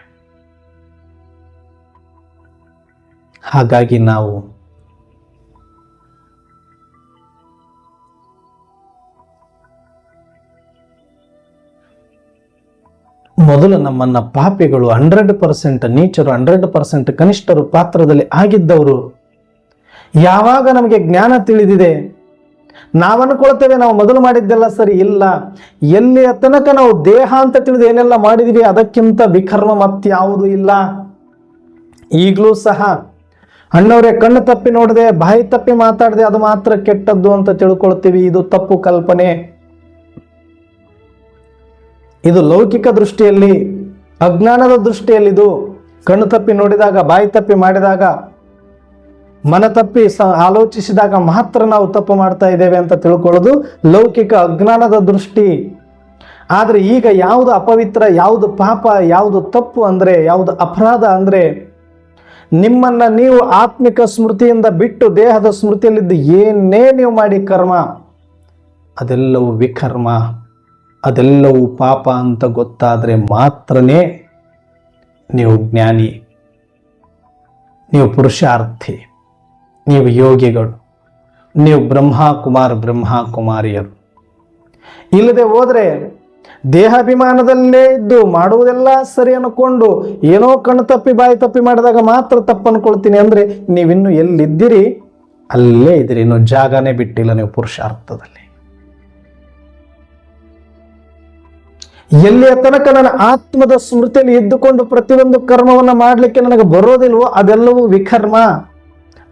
ಹಾಗಾಗಿ ನಾವು ಮೊದಲು ನಮ್ಮನ್ನ ಪಾಪಿಗಳು, 100% ನೀಚರು, 100% ಕನಿಷ್ಠರು ಪಾತ್ರದಲ್ಲಿ ಆಗಿದ್ದವರು. ಯಾವಾಗ ನಮಗೆ ಜ್ಞಾನ ತಿಳಿದಿದೆ, ನಾವು ಅನ್ಕೊಳ್ತೇವೆ ನಾವು ಮೊದಲು ಮಾಡಿದ್ದೆಲ್ಲ ಸರಿ. ಇಲ್ಲ, ಎಲ್ಲಿಯ ತನಕ ನಾವು ದೇಹ ಅಂತ ತಿಳಿದು ಏನೆಲ್ಲ ಮಾಡಿದೀವಿ ಅದಕ್ಕಿಂತ ವಿಕರ್ಮ ಮತ್ಯಾವುದು ಇಲ್ಲ. ಈಗಲೂ ಸಹ ಅಣ್ಣವರೇ, ಕಣ್ಣು ತಪ್ಪಿ ನೋಡದೆ, ಬಾಯಿ ತಪ್ಪಿ ಮಾತಾಡದೆ ಅದು ಮಾತ್ರ ಕೆಟ್ಟದ್ದು ಅಂತ ತಿಳ್ಕೊಳ್ತೀವಿ. ಇದು ತಪ್ಪು ಕಲ್ಪನೆ. ಇದು ಲೌಕಿಕ ದೃಷ್ಟಿಯಲ್ಲಿ, ಅಜ್ಞಾನದ ದೃಷ್ಟಿಯಲ್ಲಿ ಇದು ಕಣ್ಣು ತಪ್ಪಿ ನೋಡಿದಾಗ, ಬಾಯಿ ತಪ್ಪಿ ಮಾಡಿದಾಗ, ಮನ ತಪ್ಪಿ ಆಲೋಚಿಸಿದಾಗ ಮಾತ್ರ ನಾವು ತಪ್ಪು ಮಾಡ್ತಾ ಇದ್ದೇವೆ ಅಂತ ತಿಳ್ಕೊಳ್ಳೋದು ಲೌಕಿಕ ಅಜ್ಞಾನದ ದೃಷ್ಟಿ. ಆದರೆ ಈಗ ಯಾವುದು ಅಪವಿತ್ರ, ಯಾವುದು ಪಾಪ, ಯಾವುದು ತಪ್ಪು ಅಂದರೆ, ಯಾವುದು ಅಪರಾಧ ಅಂದರೆ, ನಿಮ್ಮನ್ನ ನೀವು ಆತ್ಮಿಕ ಸ್ಮೃತಿಯಿಂದ ಬಿಟ್ಟು ದೇಹದ ಸ್ಮೃತಿಯಲ್ಲಿದ್ದು ಏನೇ ನೀವು ಮಾಡಿ ಕರ್ಮ, ಅದೆಲ್ಲವೂ ವಿಕರ್ಮ, ಅದೆಲ್ಲವೂ ಪಾಪ ಅಂತ ಗೊತ್ತಾದರೆ ಮಾತ್ರನೇ ನೀವು ಜ್ಞಾನಿ, ನೀವು ಪುರುಷಾರ್ಥಿ, ನೀವು ಯೋಗಿಗಳು, ನೀವು ಬ್ರಹ್ಮಕುಮಾರ್, ಬ್ರಹ್ಮಕುಮಾರಿಯರು. ಇಲ್ಲದೆ ಹೋದರೆ ದೇಹಾಭಿಮಾನದಲ್ಲೇ ಇದ್ದು ಮಾಡುವುದೆಲ್ಲ ಸರಿ ಅನ್ಕೊಂಡು ಏನೋ ಕಣ್ಣು ತಪ್ಪಿ ಬಾಯಿ ತಪ್ಪಿ ಮಾಡಿದಾಗ ಮಾತ್ರ ತಪ್ಪು ಅನ್ಕೊಳ್ತೀನಿ ಅಂದರೆ ನೀವಿನ್ನು ಎಲ್ಲಿದ್ದೀರಿ ಅಲ್ಲೇ ಇದ್ದೀರಿ, ಇನ್ನು ಜಾಗನೇ ಬಿಟ್ಟಿಲ್ಲ ನೀವು ಪುರುಷಾರ್ಥದಲ್ಲಿ. ಎಲ್ಲಿಯ ತನಕ ನನ್ನ ಆತ್ಮದ ಸ್ಮೃತಿಯಲ್ಲಿ ಇದ್ದುಕೊಂಡು ಪ್ರತಿಯೊಂದು ಕರ್ಮವನ್ನು ಮಾಡಲಿಕ್ಕೆ ನನಗೆ ಬರೋದಿಲ್ವೋ ಅದೆಲ್ಲವೂ ವಿಕರ್ಮ,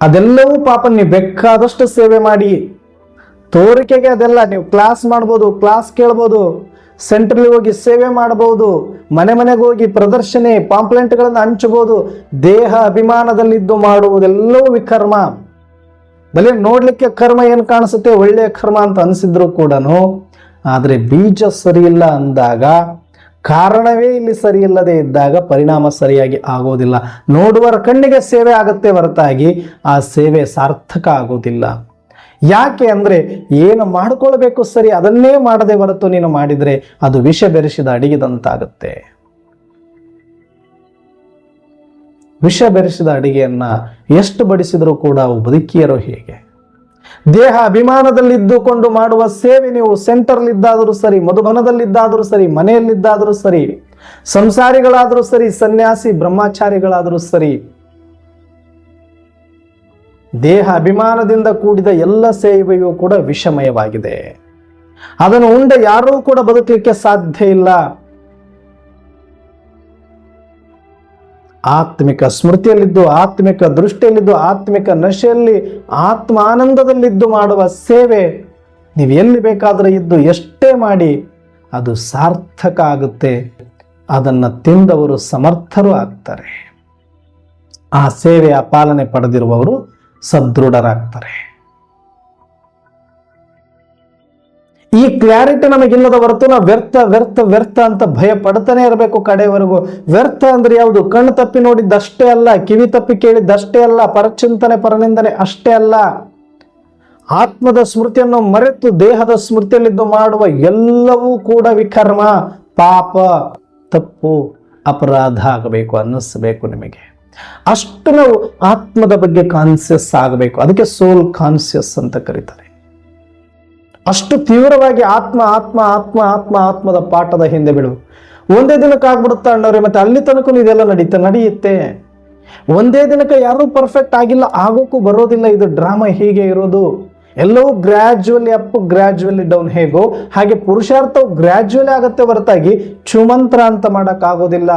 ಅದೆಲ್ಲವೂ ಪಾಪ. ನೀವು ಬೇಕಾದಷ್ಟು ಸೇವೆ ಮಾಡಿ, ತೋರಿಕೆಗೆ ಅದೆಲ್ಲ ನೀವು ಕ್ಲಾಸ್ ಮಾಡ್ಬೋದು, ಕ್ಲಾಸ್ ಕೇಳ್ಬೋದು, ಸೆಂಟ್ರಲ್ಲಿ ಹೋಗಿ ಸೇವೆ ಮಾಡಬಹುದು, ಮನೆ ಮನೆಗೆ ಹೋಗಿ ಪ್ರದರ್ಶನೆ ಪಾಂಪ್ಲೆಂಟ್ಗಳನ್ನು ಹಂಚಬಹುದು. ದೇಹ ಅಭಿಮಾನದಲ್ಲಿದ್ದು ಮಾಡುವುದೆಲ್ಲವೂ ವಿಕರ್ಮ. ಬಲೆ ನೋಡ್ಲಿಕ್ಕೆ ಕರ್ಮ ಏನು ಕಾಣಿಸುತ್ತೆ, ಒಳ್ಳೆಯ ಕರ್ಮ ಅಂತ ಅನಿಸಿದ್ರು ಕೂಡ, ಆದರೆ ಬೀಜ ಸರಿಯಿಲ್ಲ ಅಂದಾಗ, ಕಾರಣವೇ ಇಲ್ಲಿ ಸರಿಯಿಲ್ಲದೆ ಇದ್ದಾಗ ಪರಿಣಾಮ ಸರಿಯಾಗಿ ಆಗೋದಿಲ್ಲ. ನೋಡುವರ ಕಣ್ಣಿಗೆ ಸೇವೆ ಆಗುತ್ತೆ ಹೊರತಾಗಿ ಆ ಸೇವೆ ಸಾರ್ಥಕ ಆಗೋದಿಲ್ಲ. ಯಾಕೆ ಅಂದರೆ ಏನು ಮಾಡಿಕೊಳ್ಬೇಕು ಸರಿ ಅದನ್ನೇ ಮಾಡದೆ ಹೊರತು ನೀನು ಮಾಡಿದರೆ ಅದು ವಿಷ ಬೆರೆಸಿದ ಅಡಿಗೆದಂತಾಗುತ್ತೆ. ವಿಷ ಬೆರೆಸಿದ ಅಡಿಗೆಯನ್ನ ಎಷ್ಟು ಬಡಿಸಿದರೂ ಕೂಡ ಅವು ಬದುಕಿಯರೋ ಹೇಗೆ? ದೇಹ ಅಭಿಮಾನದಲ್ಲಿದ್ದುಕೊಂಡು ಮಾಡುವ ಸೇವೆ ನೀವು ಸೆಂಟರ್ಲಿದ್ದಾದರೂ ಸರಿ, ಮಧುಬನದಲ್ಲಿದ್ದಾದರೂ ಸರಿ, ಮನೆಯಲ್ಲಿದ್ದಾದರೂ ಸರಿ, ಸಂಸಾರಿಗಳಾದರೂ ಸರಿ, ಸನ್ಯಾಸಿ ಬ್ರಹ್ಮಚಾರಿಗಳಾದರೂ ಸರಿ, ದೇಹ ಅಭಿಮಾನದಿಂದ ಕೂಡಿದ ಎಲ್ಲ ಸೇವೆಯೂ ಕೂಡ ವಿಷಮಯವಾಗಿದೆ. ಅದನ್ನು ಉಂಡ ಯಾರೂ ಕೂಡ ಬದುಕಲಿಕ್ಕೆ ಸಾಧ್ಯ ಇಲ್ಲ. ಆತ್ಮಿಕ ಸ್ಮೃತಿಯಲ್ಲಿದ್ದು, ಆತ್ಮಿಕ ದೃಷ್ಟಿಯಲ್ಲಿದ್ದು, ಆತ್ಮಿಕ ನಶೆಯಲ್ಲಿ, ಆತ್ಮ ಆನಂದದಲ್ಲಿದ್ದು ಮಾಡುವ ಸೇವೆ ನೀವು ಎಲ್ಲಿ ಬೇಕಾದರೂ ಇದ್ದು ಎಷ್ಟೇ ಮಾಡಿ ಅದು ಸಾರ್ಥಕ ಆಗುತ್ತೆ. ಅದನ್ನು ತಿಂದವರು ಸಮರ್ಥರು ಆಗ್ತಾರೆ. ಆ ಸೇವೆಯ ಪಾಲನೆ ಪಡೆದಿರುವವರು ಸದೃಢರಾಗ್ತಾರೆ. ಈ ಕ್ಲಾರಿಟಿ ನಮಗಿಲ್ಲದ ಹೊರತು ನಾವು ವ್ಯರ್ಥ ವ್ಯರ್ಥ ವ್ಯರ್ಥ ಅಂತ ಭಯ ಪಡ್ತಾನೆ ಇರಬೇಕು ಕಡೆವರೆಗೂ. ವ್ಯರ್ಥ ಅಂದ್ರೆ ಯಾವುದು? ಕಣ್ಣು ತಪ್ಪಿ ನೋಡಿದ್ದಷ್ಟೇ ಅಲ್ಲ, ಕಿವಿ ತಪ್ಪಿ ಕೇಳಿದ್ದಷ್ಟೇ ಅಲ್ಲ, ಪರಚಿಂತನೆ ಪರನಿಂದನೆ ಅಷ್ಟೇ ಅಲ್ಲ. ಆತ್ಮದ ಸ್ಮೃತಿಯನ್ನು ಮರೆತು ದೇಹದ ಸ್ಮೃತಿಯಲ್ಲಿದ್ದು ಮಾಡುವ ಎಲ್ಲವೂ ಕೂಡ ವಿಕರ್ಮ, ಪಾಪ, ತಪ್ಪು, ಅಪರಾಧ ಆಗಬೇಕು ಅನ್ನಿಸಬೇಕು ನಿಮಗೆ. ಅಷ್ಟು ನಾವು ಆತ್ಮದ ಬಗ್ಗೆ ಕಾನ್ಸಿಯಸ್ ಆಗಬೇಕು. ಅದಕ್ಕೆ ಸೋಲ್ ಕಾನ್ಸಿಯಸ್ ಅಂತ ಕರೀತಾರೆ. ಅಷ್ಟು ತೀವ್ರವಾಗಿ ಆತ್ಮ ಆತ್ಮ ಆತ್ಮ ಆತ್ಮ ಆತ್ಮದ ಪಾಠದ ಹಿಂದೆ ಬಿಡು. ಒಂದೇ ದಿನಕ್ಕೆ ಆಗ್ಬಿಡುತ್ತಾ ಅಣ್ಣವ್ರೆ, ಮತ್ತೆ ಅಲ್ಲಿ ತನಕ ಇದೆಲ್ಲ ನಡೆಯುತ್ತೆ. ಒಂದೇ ದಿನಕ್ಕೆ ಯಾರೂ ಪರ್ಫೆಕ್ಟ್ ಆಗಿಲ್ಲ, ಆಗೋಕ್ಕೂ ಬರೋದಿಲ್ಲ. ಇದು ಡ್ರಾಮಾ ಹೀಗೆ ಇರೋದು. ಎಲ್ಲವೂ ಗ್ರ್ಯಾಜುವಲಿ ಅಪ್ ಗ್ರ್ಯಾಜುವಲಿ ಡೌನ್ ಹೇಗೋ ಹಾಗೆ ಪುರುಷಾರ್ಥವು ಗ್ರ್ಯಾಜುವಲಿ ಆಗುತ್ತೆ ಹೊರತಾಗಿ ಕ್ಷುಮಂತ್ರ ಅಂತ ಮಾಡೋಕ್ಕಾಗೋದಿಲ್ಲ.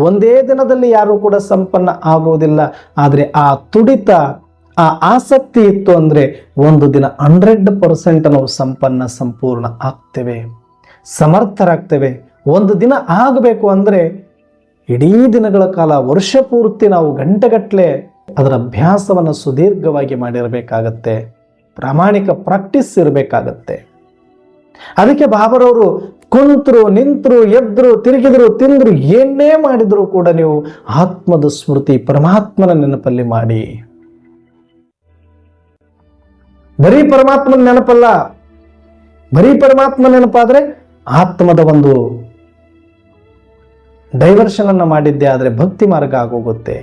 ಒಂದೇ ದಿನದಲ್ಲಿ ಯಾರೂ ಕೂಡ ಸಂಪನ್ನ ಆಗೋದಿಲ್ಲ. ಆದರೆ ಆ ತುಡಿತ, ಆ ಆಸಕ್ತಿ ಇತ್ತು ಅಂದರೆ ಒಂದು ದಿನ 100% ನಾವು ಸಂಪೂರ್ಣ ಆಗ್ತೇವೆ, ಸಮರ್ಥರಾಗ್ತೇವೆ. ಒಂದು ದಿನ ಆಗಬೇಕು ಅಂದರೆ ಇಡೀ ದಿನಗಳ ಕಾಲ, ವರ್ಷ ಪೂರ್ತಿ ನಾವು ಗಂಟೆಗಟ್ಟಲೆ ಅದರ ಅಭ್ಯಾಸವನ್ನು ಸುದೀರ್ಘವಾಗಿ ಮಾಡಿರಬೇಕಾಗತ್ತೆ. ಪ್ರಾಮಾಣಿಕ ಪ್ರಾಕ್ಟೀಸ್ ಇರಬೇಕಾಗತ್ತೆ. ಅದಕ್ಕೆ ಬಾಬರವರು ಕುಂತರು, ನಿಂತರು, ಎದ್ರು, ತಿರುಗಿದ್ರು, ತಿಂದ್ರು, ಏನೇ ಮಾಡಿದ್ರು ಕೂಡ ನೀವು ಆತ್ಮದ ಸ್ಮೃತಿ, ಪರಮಾತ್ಮನ ನೆನಪಲ್ಲಿ ಮಾಡಿ. ಬರೀ ಪರಮಾತ್ಮನ ನೆನಪಲ್ಲ, ಬರೀ ಪರಮಾತ್ಮ ನೆನಪಾದ್ರೆ ಆತ್ಮದ ಒಂದು ಡೈವರ್ಷನ್ ಅನ್ನ ಮಾಡಿದ್ದೆ ಆದರೆ ಭಕ್ತಿ ಮಾರ್ಗ ಆಗೋಗುತ್ತೆ.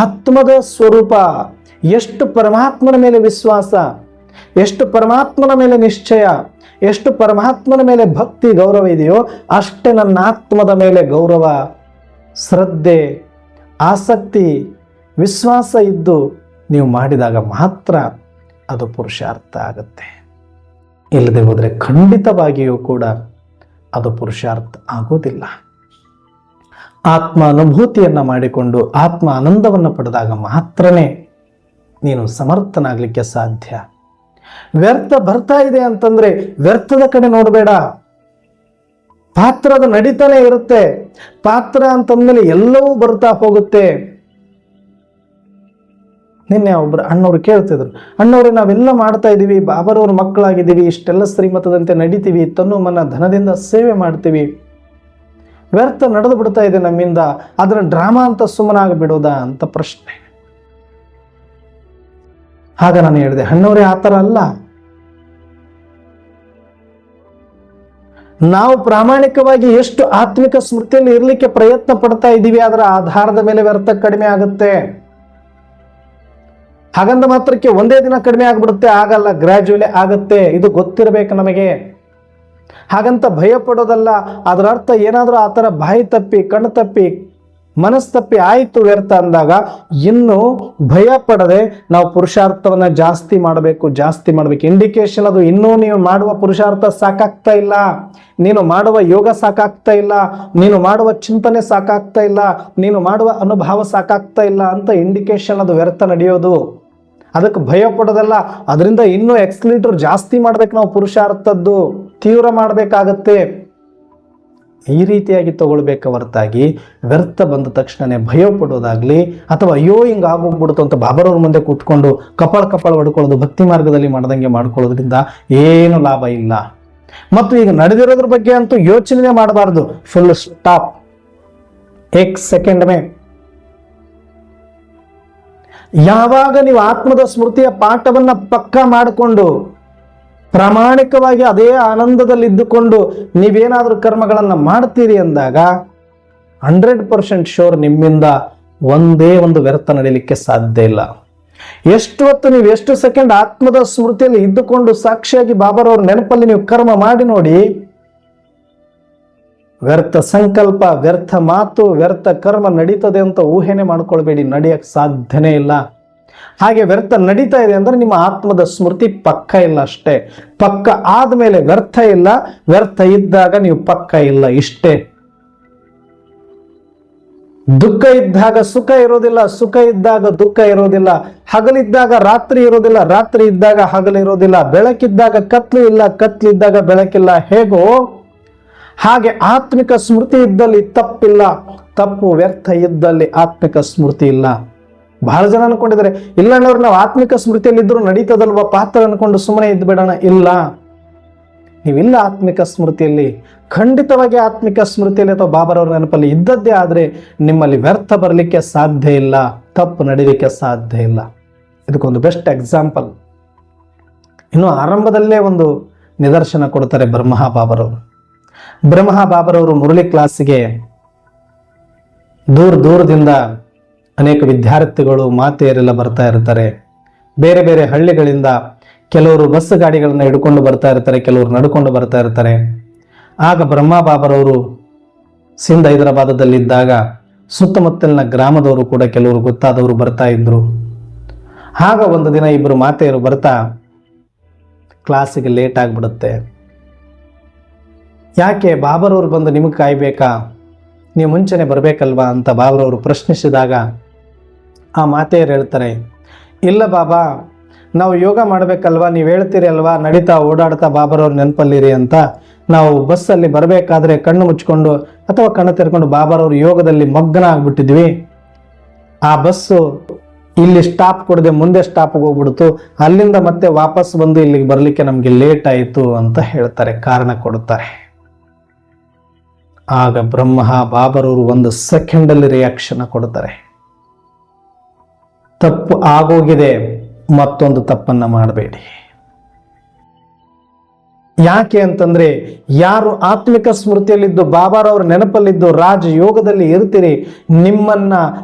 ಆತ್ಮದ ಸ್ವರೂಪ, ಎಷ್ಟು ಪರಮಾತ್ಮನ ಮೇಲೆ ವಿಶ್ವಾಸ, ಎಷ್ಟು ಪರಮಾತ್ಮನ ಮೇಲೆ ನಿಶ್ಚಯ, ಎಷ್ಟು ಪರಮಾತ್ಮನ ಮೇಲೆ ಭಕ್ತಿ ಗೌರವ ಇದೆಯೋ ಅಷ್ಟೇ ನನ್ನ ಆತ್ಮದ ಮೇಲೆ ಗೌರವ, ಶ್ರದ್ಧೆ, ಆಸಕ್ತಿ, ವಿಶ್ವಾಸ ಇದ್ದು ನೀವು ಮಾಡಿದಾಗ ಮಾತ್ರ ಅದು ಪುರುಷಾರ್ಥ ಆಗುತ್ತೆ. ಇಲ್ಲದೆ ಹೋದರೆ ಖಂಡಿತವಾಗಿಯೂ ಕೂಡ ಅದು ಪುರುಷಾರ್ಥ ಆಗೋದಿಲ್ಲ. ಆತ್ಮ ಅನುಭೂತಿಯನ್ನು ಮಾಡಿಕೊಂಡು ಆತ್ಮ ಆನಂದವನ್ನು ಪಡೆದಾಗ ಮಾತ್ರನೇ ನೀನು ಸಮರ್ಥನಾಗಲಿಕ್ಕೆ ಸಾಧ್ಯ. ವ್ಯರ್ಥ ಬರ್ತಾ ಇದೆ ಅಂತಂದ್ರೆ ವ್ಯರ್ಥದ ಕಡೆ ನೋಡಬೇಡ. ಪಾತ್ರದ ನಡೀತಾನೆ ಇರುತ್ತೆ. ಪಾತ್ರ ಅಂತಂದ್ಮೇಲೆ ಎಲ್ಲವೂ ಬರ್ತಾ ಹೋಗುತ್ತೆ. ನಿನ್ನೆ ಒಬ್ರು ಅಣ್ಣವ್ರು ಕೇಳ್ತಿದ್ರು, ಅಣ್ಣವ್ರೆ ನಾವೆಲ್ಲ ಮಾಡ್ತಾ ಇದ್ದೀವಿ, ಬಾಬರವ್ರ ಮಕ್ಕಳಾಗಿದ್ದೀವಿ, ಇಷ್ಟೆಲ್ಲ ಶ್ರೀಮತದಂತೆ ನಡೀತೀವಿ, ತನ್ನು ಮನ ಧನದಿಂದ ಸೇವೆ ಮಾಡ್ತೀವಿ, ವ್ಯರ್ಥ ನಡೆದು ಬಿಡ್ತಾ ಇದೆ ನಮ್ಮಿಂದ, ಅದನ್ನ ಡ್ರಾಮಾ ಅಂತ ಸುಮ್ಮನಾಗಿ ಬಿಡೋದಾ ಅಂತ ಪ್ರಶ್ನೆ. ಆಗ ನಾನು ಹೇಳಿದೆ, ಅಣ್ಣವ್ರೆ ಆ ಥರ ಅಲ್ಲ. ನಾವು ಪ್ರಾಮಾಣಿಕವಾಗಿ ಎಷ್ಟು ಆತ್ಮಿಕ ಸ್ಮೃತಿಯಲ್ಲಿ ಇರಲಿಕ್ಕೆ ಪ್ರಯತ್ನ ಪಡ್ತಾ ಇದ್ದೀವಿ, ಅದರ ಆಧಾರದ ಮೇಲೆ ವ್ಯರ್ಥ ಕಡಿಮೆ ಆಗುತ್ತೆ. ಹಾಗಂದ ಮಾತ್ರಕ್ಕೆ ಒಂದೇ ದಿನ ಕಡಿಮೆ ಆಗ್ಬಿಡುತ್ತೆ ಆಗಲ್ಲ, ಗ್ರ್ಯಾಜುವಲಿ ಆಗುತ್ತೆ. ಇದು ಗೊತ್ತಿರಬೇಕು ನಮಗೆ. ಹಾಗಂತ ಭಯ ಪಡೋದಲ್ಲ. ಅದರ ಅರ್ಥ ಏನಾದರೂ ಆ ಥರ ಬಾಯಿ ತಪ್ಪಿ ಕಣ್ಣು ತಪ್ಪಿ ಮನಸ್ಸು ತಪ್ಪಿ ಆಯಿತು ವ್ಯರ್ಥ ಅಂದಾಗ ಇನ್ನು ಭಯ ಪಡದೆ ನಾವು ಪುರುಷಾರ್ಥವನ್ನು ಜಾಸ್ತಿ ಮಾಡಬೇಕು. ಇಂಡಿಕೇಶನ್ ಅದು ಇನ್ನೂ ನೀವು ಮಾಡುವ ಪುರುಷಾರ್ಥ ಸಾಕಾಗ್ತಾ ಇಲ್ಲ, ನೀನು ಮಾಡುವ ಯೋಗ ಸಾಕಾಗ್ತಾ ಇಲ್ಲ, ನೀನು ಮಾಡುವ ಚಿಂತನೆ ಸಾಕಾಗ್ತಾ ಇಲ್ಲ, ನೀನು ಮಾಡುವ ಅನುಭವ ಸಾಕಾಗ್ತಾ ಇಲ್ಲ ಅಂತ ಇಂಡಿಕೇಶನ್ ಅದು ವ್ಯರ್ಥ ನಡೆಯೋದು. ಅದಕ್ಕೆ ಭಯ ಪಡೋದಲ್ಲ, ಅದರಿಂದ ಇನ್ನೂ ಎಕ್ಸ್ಲೀಟರ್ ಜಾಸ್ತಿ ಮಾಡ್ಬೇಕು, ನಾವು ಪುರುಷಾರ್ಥದ್ದು ತೀವ್ರ ಮಾಡಬೇಕಾಗತ್ತೆ. ಈ ರೀತಿಯಾಗಿ ತಗೊಳ್ಬೇಕು ಹೊರತಾಗಿ ವ್ಯರ್ಥ ಬಂದ ತಕ್ಷಣನೇ ಭಯ ಪಡೋದಾಗ್ಲಿ ಅಥವಾ ಅಯ್ಯೋ ಹಿಂಗೆ ಆಗೋಗ್ಬಿಡ್ತು ಅಂತ ಬಾಬರವ್ರ ಮುಂದೆ ಕೂತ್ಕೊಂಡು ಕಪಾಳ ಹೊಡ್ಕೊಳ್ಳೋದು ಭಕ್ತಿ ಮಾರ್ಗದಲ್ಲಿ ಮಾಡ್ದಂಗೆ ಮಾಡ್ಕೊಳ್ಳೋದ್ರಿಂದ ಏನು ಲಾಭ ಇಲ್ಲ. ಮತ್ತು ಈಗ ನಡೆದಿರೋದ್ರ ಬಗ್ಗೆ ಅಂತೂ ಯೋಚನೆ ಮಾಡಬಾರ್ದು. Full stop. ಏಕ್ ಸೆಕೆಂಡ್ ಮೇ ಯಾವಾಗ ನೀವು ಆತ್ಮದ ಸ್ಮೃತಿಯ ಪಾಠವನ್ನ ಪಕ್ಕಾ ಮಾಡಿಕೊಂಡು ಪ್ರಾಮಾಣಿಕವಾಗಿ ಅದೇ ಆನಂದದಲ್ಲಿದ್ದುಕೊಂಡು ನೀವೇನಾದ್ರೂ ಕರ್ಮಗಳನ್ನು ಮಾಡ್ತೀರಿ ಅಂದಾಗ 100% ಶೋರ್ ನಿಮ್ಮಿಂದ ಒಂದೇ ಒಂದು ವ್ಯರ್ಥ ನಡೀಲಿಕ್ಕೆ ಸಾಧ್ಯ ಇಲ್ಲ. ಎಷ್ಟು ಹೊತ್ತು ನೀವು ಎಷ್ಟು ಸೆಕೆಂಡ್ ಆತ್ಮದ ಸ್ಮೃತಿಯಲ್ಲಿ ಇದ್ದುಕೊಂಡು ಸಾಕ್ಷಿಯಾಗಿ ಬಾಬಾರವ್ರ ನೆನಪಲ್ಲಿ ನೀವು ಕರ್ಮ ಮಾಡಿ ನೋಡಿ, ವ್ಯರ್ಥ ಸಂಕಲ್ಪ, ವ್ಯರ್ಥ ಮಾತು, ವ್ಯರ್ಥ ಕರ್ಮ ನಡೀತದೆ ಅಂತ ಊಹೆನೆ ಮಾಡ್ಕೊಳ್ಬೇಡಿ, ನಡೆಯಕ್ಕೆ ಸಾಧ್ಯನೇ ಇಲ್ಲ. ಹಾಗೆ ವ್ಯರ್ಥ ನಡೀತಾ ಇದೆ ಅಂದ್ರೆ ನಿಮ್ಮ ಆತ್ಮದ ಸ್ಮೃತಿ ಪಕ್ಕ ಇಲ್ಲ ಅಷ್ಟೇ. ಪಕ್ಕ ಆದ್ಮೇಲೆ ವ್ಯರ್ಥ ಇಲ್ಲ, ವ್ಯರ್ಥ ಇದ್ದಾಗ ನೀವು ಪಕ್ಕ ಇಲ್ಲ, ಇಷ್ಟೇ. ದುಃಖ ಇದ್ದಾಗ ಸುಖ ಇರೋದಿಲ್ಲ, ಸುಖ ಇದ್ದಾಗ ದುಃಖ ಇರೋದಿಲ್ಲ, ಹಗಲಿದ್ದಾಗ ರಾತ್ರಿ ಇರೋದಿಲ್ಲ, ರಾತ್ರಿ ಇದ್ದಾಗ ಹಗಲು ಇರೋದಿಲ್ಲ, ಬೆಳಕಿದ್ದಾಗ ಕತ್ಲು ಇಲ್ಲ, ಕತ್ಲಿದ್ದಾಗ ಬೆಳಕಿಲ್ಲ. ಹೇಗೋ ಹಾಗೆ ಆತ್ಮಿಕ ಸ್ಮೃತಿ ಇದ್ದಲ್ಲಿ ತಪ್ಪಿಲ್ಲ, ತಪ್ಪು ವ್ಯರ್ಥ ಇದ್ದಲ್ಲಿ ಆತ್ಮಿಕ ಸ್ಮೃತಿ ಇಲ್ಲ. ಬಹಳ ಜನ ಅನ್ಕೊಂಡಿದ್ದಾರೆ ಇಲ್ಲ ಅನ್ನೋರು ನಾವು ಆತ್ಮಿಕ ಸ್ಮೃತಿಯಲ್ಲಿ ಇದ್ರು ನಡೀತದಲ್ವಾ ಪಾತ್ರ ಅನ್ಕೊಂಡು ಸುಮ್ಮನೆ ಇದ್ಬಿಡೋಣ. ಇಲ್ಲ, ನೀವಿಲ್ಲ ಆತ್ಮಿಕ ಸ್ಮೃತಿಯಲ್ಲಿ, ಖಂಡಿತವಾಗಿ ಆತ್ಮಿಕ ಸ್ಮೃತಿಯಲ್ಲಿ ಅಥವಾ ಬಾಬಾರವ್ರ ನೆನಪಲ್ಲಿ ಇದ್ದದ್ದೇ ಆದರೆ ನಿಮ್ಮಲ್ಲಿ ವ್ಯರ್ಥ ಬರಲಿಕ್ಕೆ ಸಾಧ್ಯ ಇಲ್ಲ, ತಪ್ಪು ನಡೀಲಿಕ್ಕೆ ಸಾಧ್ಯ ಇಲ್ಲ. ಇದಕ್ಕೊಂದು ಬೆಸ್ಟ್ ಎಕ್ಸಾಂಪಲ್ ಇನ್ನು ಆರಂಭದಲ್ಲೇ ಒಂದು ನಿದರ್ಶನ ಕೊಡ್ತಾರೆ ಬ್ರಹ್ಮ ಬಾಬರವರು ಮುರಳಿ ಕ್ಲಾಸಿಗೆ ದೂರದಿಂದ ಅನೇಕ ವಿದ್ಯಾರ್ಥಿಗಳು ಮಾತೆಯರೆಲ್ಲ ಬರ್ತಾ ಇರ್ತಾರೆ. ಬೇರೆ ಬೇರೆ ಹಳ್ಳಿಗಳಿಂದ ಕೆಲವರು ಬಸ್ ಗಾಡಿಗಳನ್ನ ಹಿಡ್ಕೊಂಡು ಬರ್ತಾ ಇರ್ತಾರೆ, ಕೆಲವರು ನಡ್ಕೊಂಡು ಬರ್ತಾ ಇರ್ತಾರೆ. ಆಗ ಬ್ರಹ್ಮ ಬಾಬರವರು ಸಿಂಧ್ ಹೈದರಾಬಾದಲ್ಲಿದ್ದಾಗ ಸುತ್ತಮುತ್ತಲಿನ ಗ್ರಾಮದವರು ಕೂಡ ಕೆಲವರು ಗೊತ್ತಾದವರು ಬರ್ತಾ ಇದ್ರು. ಆಗ ಒಂದು ದಿನ ಇಬ್ಬರು ಮಾತೆಯರು ಬರ್ತಾ ಕ್ಲಾಸಿಗೆ ಲೇಟ್ ಆಗಿಬಿಡುತ್ತೆ. ಯಾಕೆ ಬಾಬರವ್ರು ಬಂದು ನಿಮಗೆ ಕಾಯ್ಬೇಕಾ, ನೀವು ಮುಂಚೆನೆ ಬರಬೇಕಲ್ವಾ ಅಂತ ಬಾಬರವರು ಪ್ರಶ್ನಿಸಿದಾಗ ಆ ಮಾತೆಯರು ಹೇಳ್ತಾರೆ, ಇಲ್ಲ ಬಾಬಾ, ನಾವು ಯೋಗ ಮಾಡಬೇಕಲ್ವಾ, ನೀವು ಹೇಳ್ತೀರಿ ಅಲ್ವಾ ನಡೀತಾ ಓಡಾಡ್ತಾ ಬಾಬರವ್ರ ನೆನಪಲ್ಲಿರಿ ಅಂತ. ನಾವು ಬಸ್ಸಲ್ಲಿ ಬರಬೇಕಾದ್ರೆ ಕಣ್ಣು ಮುಚ್ಕೊಂಡು ಅಥವಾ ಕಣ್ಣು ತೆರ್ಕೊಂಡು ಬಾಬರವ್ರ ಯೋಗದಲ್ಲಿ ಮಗ್ನ ಆಗ್ಬಿಟ್ಟಿದ್ವಿ. ಆ ಬಸ್ಸು ಇಲ್ಲಿ ಸ್ಟಾಪ್ ಕೊಡದೆ ಮುಂದೆ ಸ್ಟಾಪ್ಗೆ ಹೋಗ್ಬಿಡ್ತು, ಅಲ್ಲಿಂದ ಮತ್ತೆ ವಾಪಸ್ ಬಂದು ಇಲ್ಲಿಗೆ ಬರಲಿಕ್ಕೆ ನಮಗೆ ಲೇಟ್ ಆಯಿತು ಅಂತ ಹೇಳ್ತಾರೆ, ಕಾರಣ ಕೊಡುತ್ತಾರೆ. ಆಗ ಬ್ರಹ್ಮ ಬಾಬರವರು ಒಂದು ಸೆಕೆಂಡಲ್ಲಿ ರಿಯಾಕ್ಷನ್ ಕೊಡ್ತಾರೆ, ತಪ್ಪು ಆಗೋಗಿದೆ, ಮತ್ತೊಂದು ತಪ್ಪನ್ನ ಮಾಡಬೇಡಿ. ಯಾಕೆ ಅಂತಂದ್ರೆ ಯಾರು ಆತ್ಮಿಕ ಸ್ಮೃತಿಯಲ್ಲಿದ್ದು ಬಾಬಾರವ್ರ ನೆನಪಲ್ಲಿದ್ದು ರಾಜ ಯೋಗದಲ್ಲಿ ಇರ್ತೀರಿ, ನಿಮ್ಮನ್ನ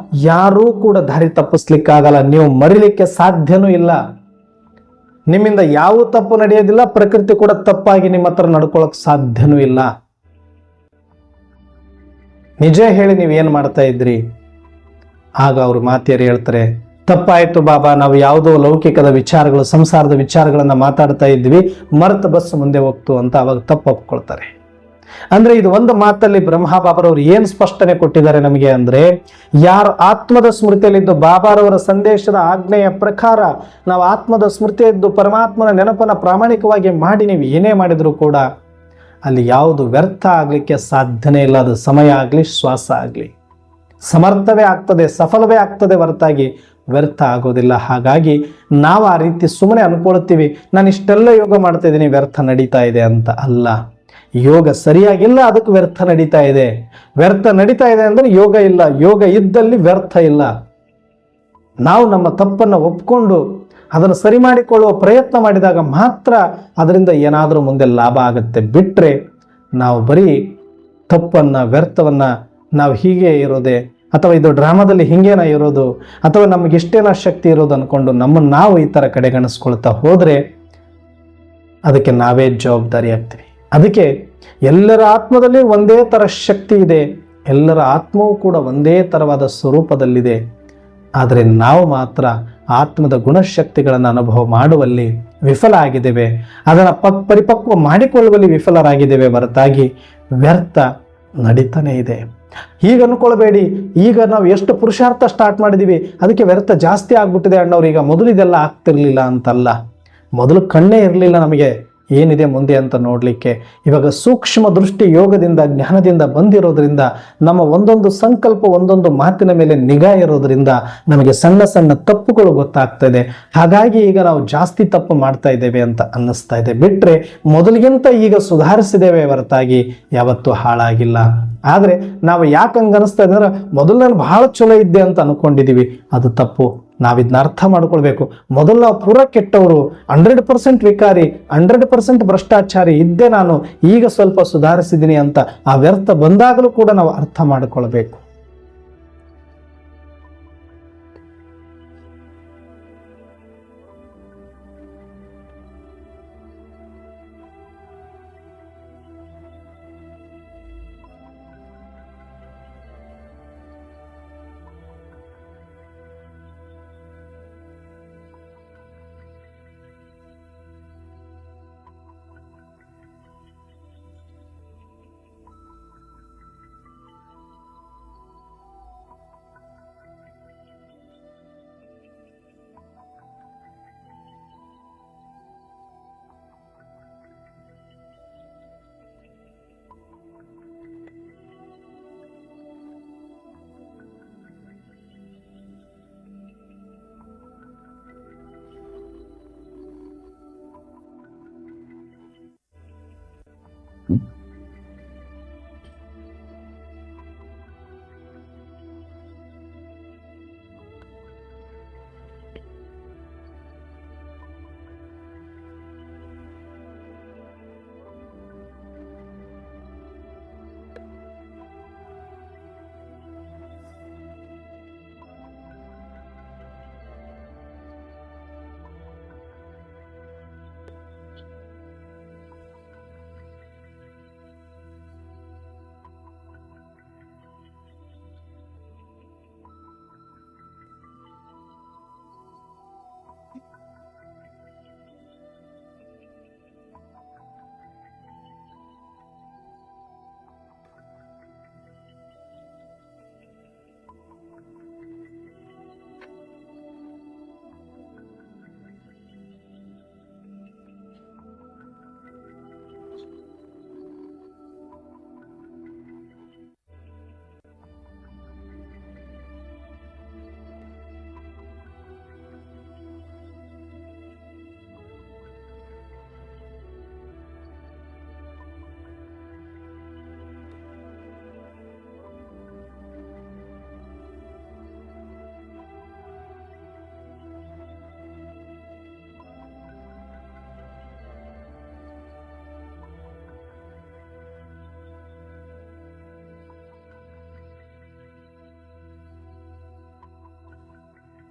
ಯಾರೂ ಕೂಡ ದಾರಿ ತಪ್ಪಿಸ್ಲಿಕ್ಕಾಗಲ್ಲ, ನೀವು ಮರಿಲಿಕ್ಕೆ ಸಾಧ್ಯನೂ ಇಲ್ಲ. ನಿಮ್ಮಿಂದ ಯಾವ ತಪ್ಪು ನಡೆಯೋದಿಲ್ಲ, ಪ್ರಕೃತಿ ಕೂಡ ತಪ್ಪಾಗಿ ನಿಮ್ಮ ಹತ್ರ ನಡ್ಕೊಳಕ್ ಸಾಧ್ಯನೂ ಇಲ್ಲ. ನಿಜ ಹೇಳಿ ನೀವೇನ್ ಮಾಡ್ತಾ ಇದ್ರಿ? ಆಗ ಅವ್ರ ಮಾತೆಯರು ಹೇಳ್ತಾರೆ, ತಪ್ಪಾಯ್ತು ಬಾಬಾ, ನಾವು ಯಾವುದೋ ಲೌಕಿಕದ ವಿಚಾರಗಳು, ಸಂಸಾರದ ವಿಚಾರಗಳನ್ನ ಮಾತಾಡ್ತಾ ಇದ್ವಿ, ಮರ್ತ ಬಸ್ ಮುಂದೆ ಹೋಗ್ತು ಅಂತ ಅವಾಗ ತಪ್ಪು ಒಪ್ಕೊಳ್ತಾರೆ. ಅಂದ್ರೆ ಇದು ಒಂದು ಮಾತಲ್ಲಿ ಬ್ರಹ್ಮ ಬಾಬಾರವರು ಏನ್ ಸ್ಪಷ್ಟನೆ ಕೊಟ್ಟಿದ್ದಾರೆ ನಮಗೆ ಅಂದ್ರೆ, ಯಾರು ಆತ್ಮದ ಸ್ಮೃತಿಯಲ್ಲಿದ್ದು ಬಾಬಾರವರ ಸಂದೇಶದ ಆಜ್ಞೆಯ ಪ್ರಕಾರ ನಾವು ಆತ್ಮದ ಸ್ಮೃತಿಯದ್ದು ಪರಮಾತ್ಮನ ನೆನಪನ್ನ ಪ್ರಾಮಾಣಿಕವಾಗಿ ಮಾಡಿ ನೀವು ಏನೇ ಮಾಡಿದ್ರು ಕೂಡ ಅಲ್ಲಿ ಯಾವುದು ವ್ಯರ್ಥ ಆಗ್ಲಿಕ್ಕೆ ಸಾಧ್ಯನೇ ಇಲ್ಲ. ಅದು ಸಮಯ ಆಗಲಿ, ಶ್ವಾಸ ಆಗಲಿ ಸಮರ್ಥವೇ ಆಗ್ತದೆ, ಸಫಲವೇ ಆಗ್ತದೆ ಹೊರತಾಗಿ ವ್ಯರ್ಥ ಆಗೋದಿಲ್ಲ. ಹಾಗಾಗಿ ನಾವು ಆ ರೀತಿ ಸುಮ್ಮನೆ ಅನ್ಕೊಳ್ತೀವಿ, ನಾನು ಇಷ್ಟೆಲ್ಲ ಯೋಗ ಮಾಡ್ತಾ ಇದ್ದೀನಿ ವ್ಯರ್ಥ ನಡೀತಾ ಇದೆ ಅಂತ. ಅಲ್ಲ, ಯೋಗ ಸರಿಯಾಗಿಲ್ಲ, ಅದಕ್ಕೆ ವ್ಯರ್ಥ ನಡೀತಾ ಇದೆ. ವ್ಯರ್ಥ ನಡೀತಾ ಇದೆ ಅಂದ್ರೆ ಯೋಗ ಇಲ್ಲ, ಯೋಗ ಇದ್ದಲ್ಲಿ ವ್ಯರ್ಥ ಇಲ್ಲ. ನಾವು ನಮ್ಮ ತಪ್ಪನ್ನು ಒಪ್ಕೊಂಡು ಅದನ್ನು ಸರಿ ಮಾಡಿಕೊಳ್ಳುವ ಪ್ರಯತ್ನ ಮಾಡಿದಾಗ ಮಾತ್ರ ಅದರಿಂದ ಏನಾದರೂ ಮುಂದೆ ಲಾಭ ಆಗುತ್ತೆ. ಬಿಟ್ಟರೆ ನಾವು ಬರೀ ತಪ್ಪನ್ನು, ವ್ಯರ್ಥವನ್ನು ನಾವು ಹೀಗೆ ಇರೋದೆ, ಅಥವಾ ಇದು ಡ್ರಾಮಾದಲ್ಲಿ ಹಿಂಗೇನ ಇರೋದು, ಅಥವಾ ನಮಗೆ ಇಷ್ಟೇನ ಶಕ್ತಿ ಇರೋದು ಅಂದ್ಕೊಂಡು ನಮ್ಮನ್ನು ನಾವು ಈ ಥರ ಕಡೆಗಣಿಸ್ಕೊಳ್ತಾ ಹೋದರೆ ಅದಕ್ಕೆ ನಾವೇ ಜವಾಬ್ದಾರಿ ಆಗ್ತೀವಿ. ಅದಕ್ಕೆ ಎಲ್ಲರ ಆತ್ಮದಲ್ಲಿ ಒಂದೇ ಥರ ಶಕ್ತಿ ಇದೆ, ಎಲ್ಲರ ಆತ್ಮವೂ ಕೂಡ ಒಂದೇ ಥರವಾದ ಸ್ವರೂಪದಲ್ಲಿದೆ. ಆದರೆ ನಾವು ಮಾತ್ರ ಆತ್ಮದ ಗುಣಶಕ್ತಿಗಳನ್ನು ಅನುಭವ ಮಾಡುವಲ್ಲಿ ವಿಫಲ ಆಗಿದ್ದೇವೆ, ಅದನ್ನು ಪರಿಪಕ್ವ ಮಾಡಿಕೊಳ್ಳುವಲ್ಲಿ ವಿಫಲರಾಗಿದ್ದೇವೆ ಹೊರತಾಗಿ ವ್ಯರ್ಥ ನಡೀತಾನೆ ಇದೆ. ಈಗ ಅನ್ಕೊಳ್ಬೇಡಿ, ಈಗ ನಾವು ಎಷ್ಟು ಪುರುಷಾರ್ಥ ಸ್ಟಾರ್ಟ್ ಮಾಡಿದ್ದೀವಿ ಅದಕ್ಕೆ ವ್ಯರ್ಥ ಜಾಸ್ತಿ ಆಗ್ಬಿಟ್ಟಿದೆ ಅಣ್ಣವ್ರು, ಈಗ ಮೊದಲು ಇದೆಲ್ಲ ಆಗ್ತಿರ್ಲಿಲ್ಲ ಅಂತಲ್ಲ. ಮೊದಲು ಕಣ್ಣೇ ಇರಲಿಲ್ಲ ನಮಗೆ ಏನಿದೆ ಮುಂದೆ ಅಂತ ನೋಡಲಿಕ್ಕೆ. ಇವಾಗ ಸೂಕ್ಷ್ಮ ದೃಷ್ಟಿ ಯೋಗದಿಂದ ಜ್ಞಾನದಿಂದ ಬಂದಿರೋದ್ರಿಂದ ನಮ್ಮ ಒಂದೊಂದು ಸಂಕಲ್ಪ ಒಂದೊಂದು ಮಾತಿನ ಮೇಲೆ ನಿಗಾ ಇರೋದ್ರಿಂದ ನಮಗೆ ಸಣ್ಣ ಸಣ್ಣ ತಪ್ಪುಗಳು ಗೊತ್ತಾಗ್ತಾ ಇದೆ. ಹಾಗಾಗಿ ಈಗ ನಾವು ಜಾಸ್ತಿ ತಪ್ಪು ಮಾಡ್ತಾ ಇದ್ದೇವೆ ಅಂತ ಅನ್ನಿಸ್ತಾ ಇದೆ. ಬಿಟ್ಟರೆ ಮೊದಲಿಗಿಂತ ಈಗ ಸುಧಾರಿಸಿದ್ದೇವೆ ಹೊರತಾಗಿ ಯಾವತ್ತೂ ಹಾಳಾಗಿಲ್ಲ. ಆದರೆ ನಾವು ಯಾಕೆ ಹಂಗೆ ಅನಿಸ್ತಾ ಇದೆ ಅಂದ್ರೆ ಮೊದಲು ನಾನು ಬಹಳ ಚಲೋ ಇದ್ದೆ ಅಂತ ಅನ್ಕೊಂಡಿದ್ದೀವಿ, ಅದು ತಪ್ಪು. ನಾವಿದನ್ನ ಅರ್ಥ ಮಾಡ್ಕೊಳ್ಬೇಕು. ಮೊದಲು ನಾವು ಪೂರ ಕೆಟ್ಟವರು, 100% ವಿಕಾರಿ, 100% ಭ್ರಷ್ಟಾಚಾರಿ ಇದ್ದೆ ನಾನು, ಈಗ ಸ್ವಲ್ಪ ಸುಧಾರಿಸಿದ್ದೀನಿ ಅಂತ ಆ ವ್ಯರ್ಥ ಬಂದಾಗಲೂ ಕೂಡ ನಾವು ಅರ್ಥ ಮಾಡಿಕೊಳ್ಬೇಕು.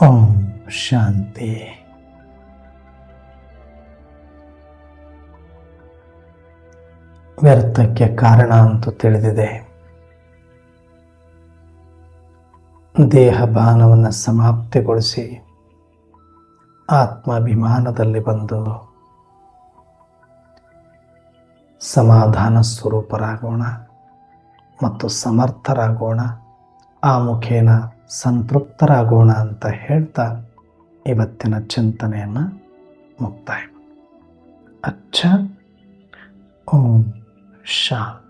ಓಂ ಶಾಂತಿ. ವ್ಯರ್ಥಕ್ಕೆ ಕಾರಣ ಅಂತೂ ತಿಳಿದಿದೆ. ದೇಹ ಭಾನವನ್ನು ಸಮಾಪ್ತಿಗೊಳಿಸಿ ಆತ್ಮಾಭಿಮಾನದಲ್ಲಿ ಬಂದು ಸಮಾಧಾನ ಸ್ವರೂಪರಾಗೋಣ ಮತ್ತು ಸಮರ್ಥರಾಗೋಣ, ಆ ಮುಖೇನ ಸಂತೃಪ್ತರಾಗೋಣ ಅಂತ ಹೇಳ್ತಾ ಇವತ್ತಿನ ಚಿಂತನೆಯನ್ನು ಮುಕ್ತಾಯ. ಅಚ್ಚ. ಓಂ ಶಾಂತಿ.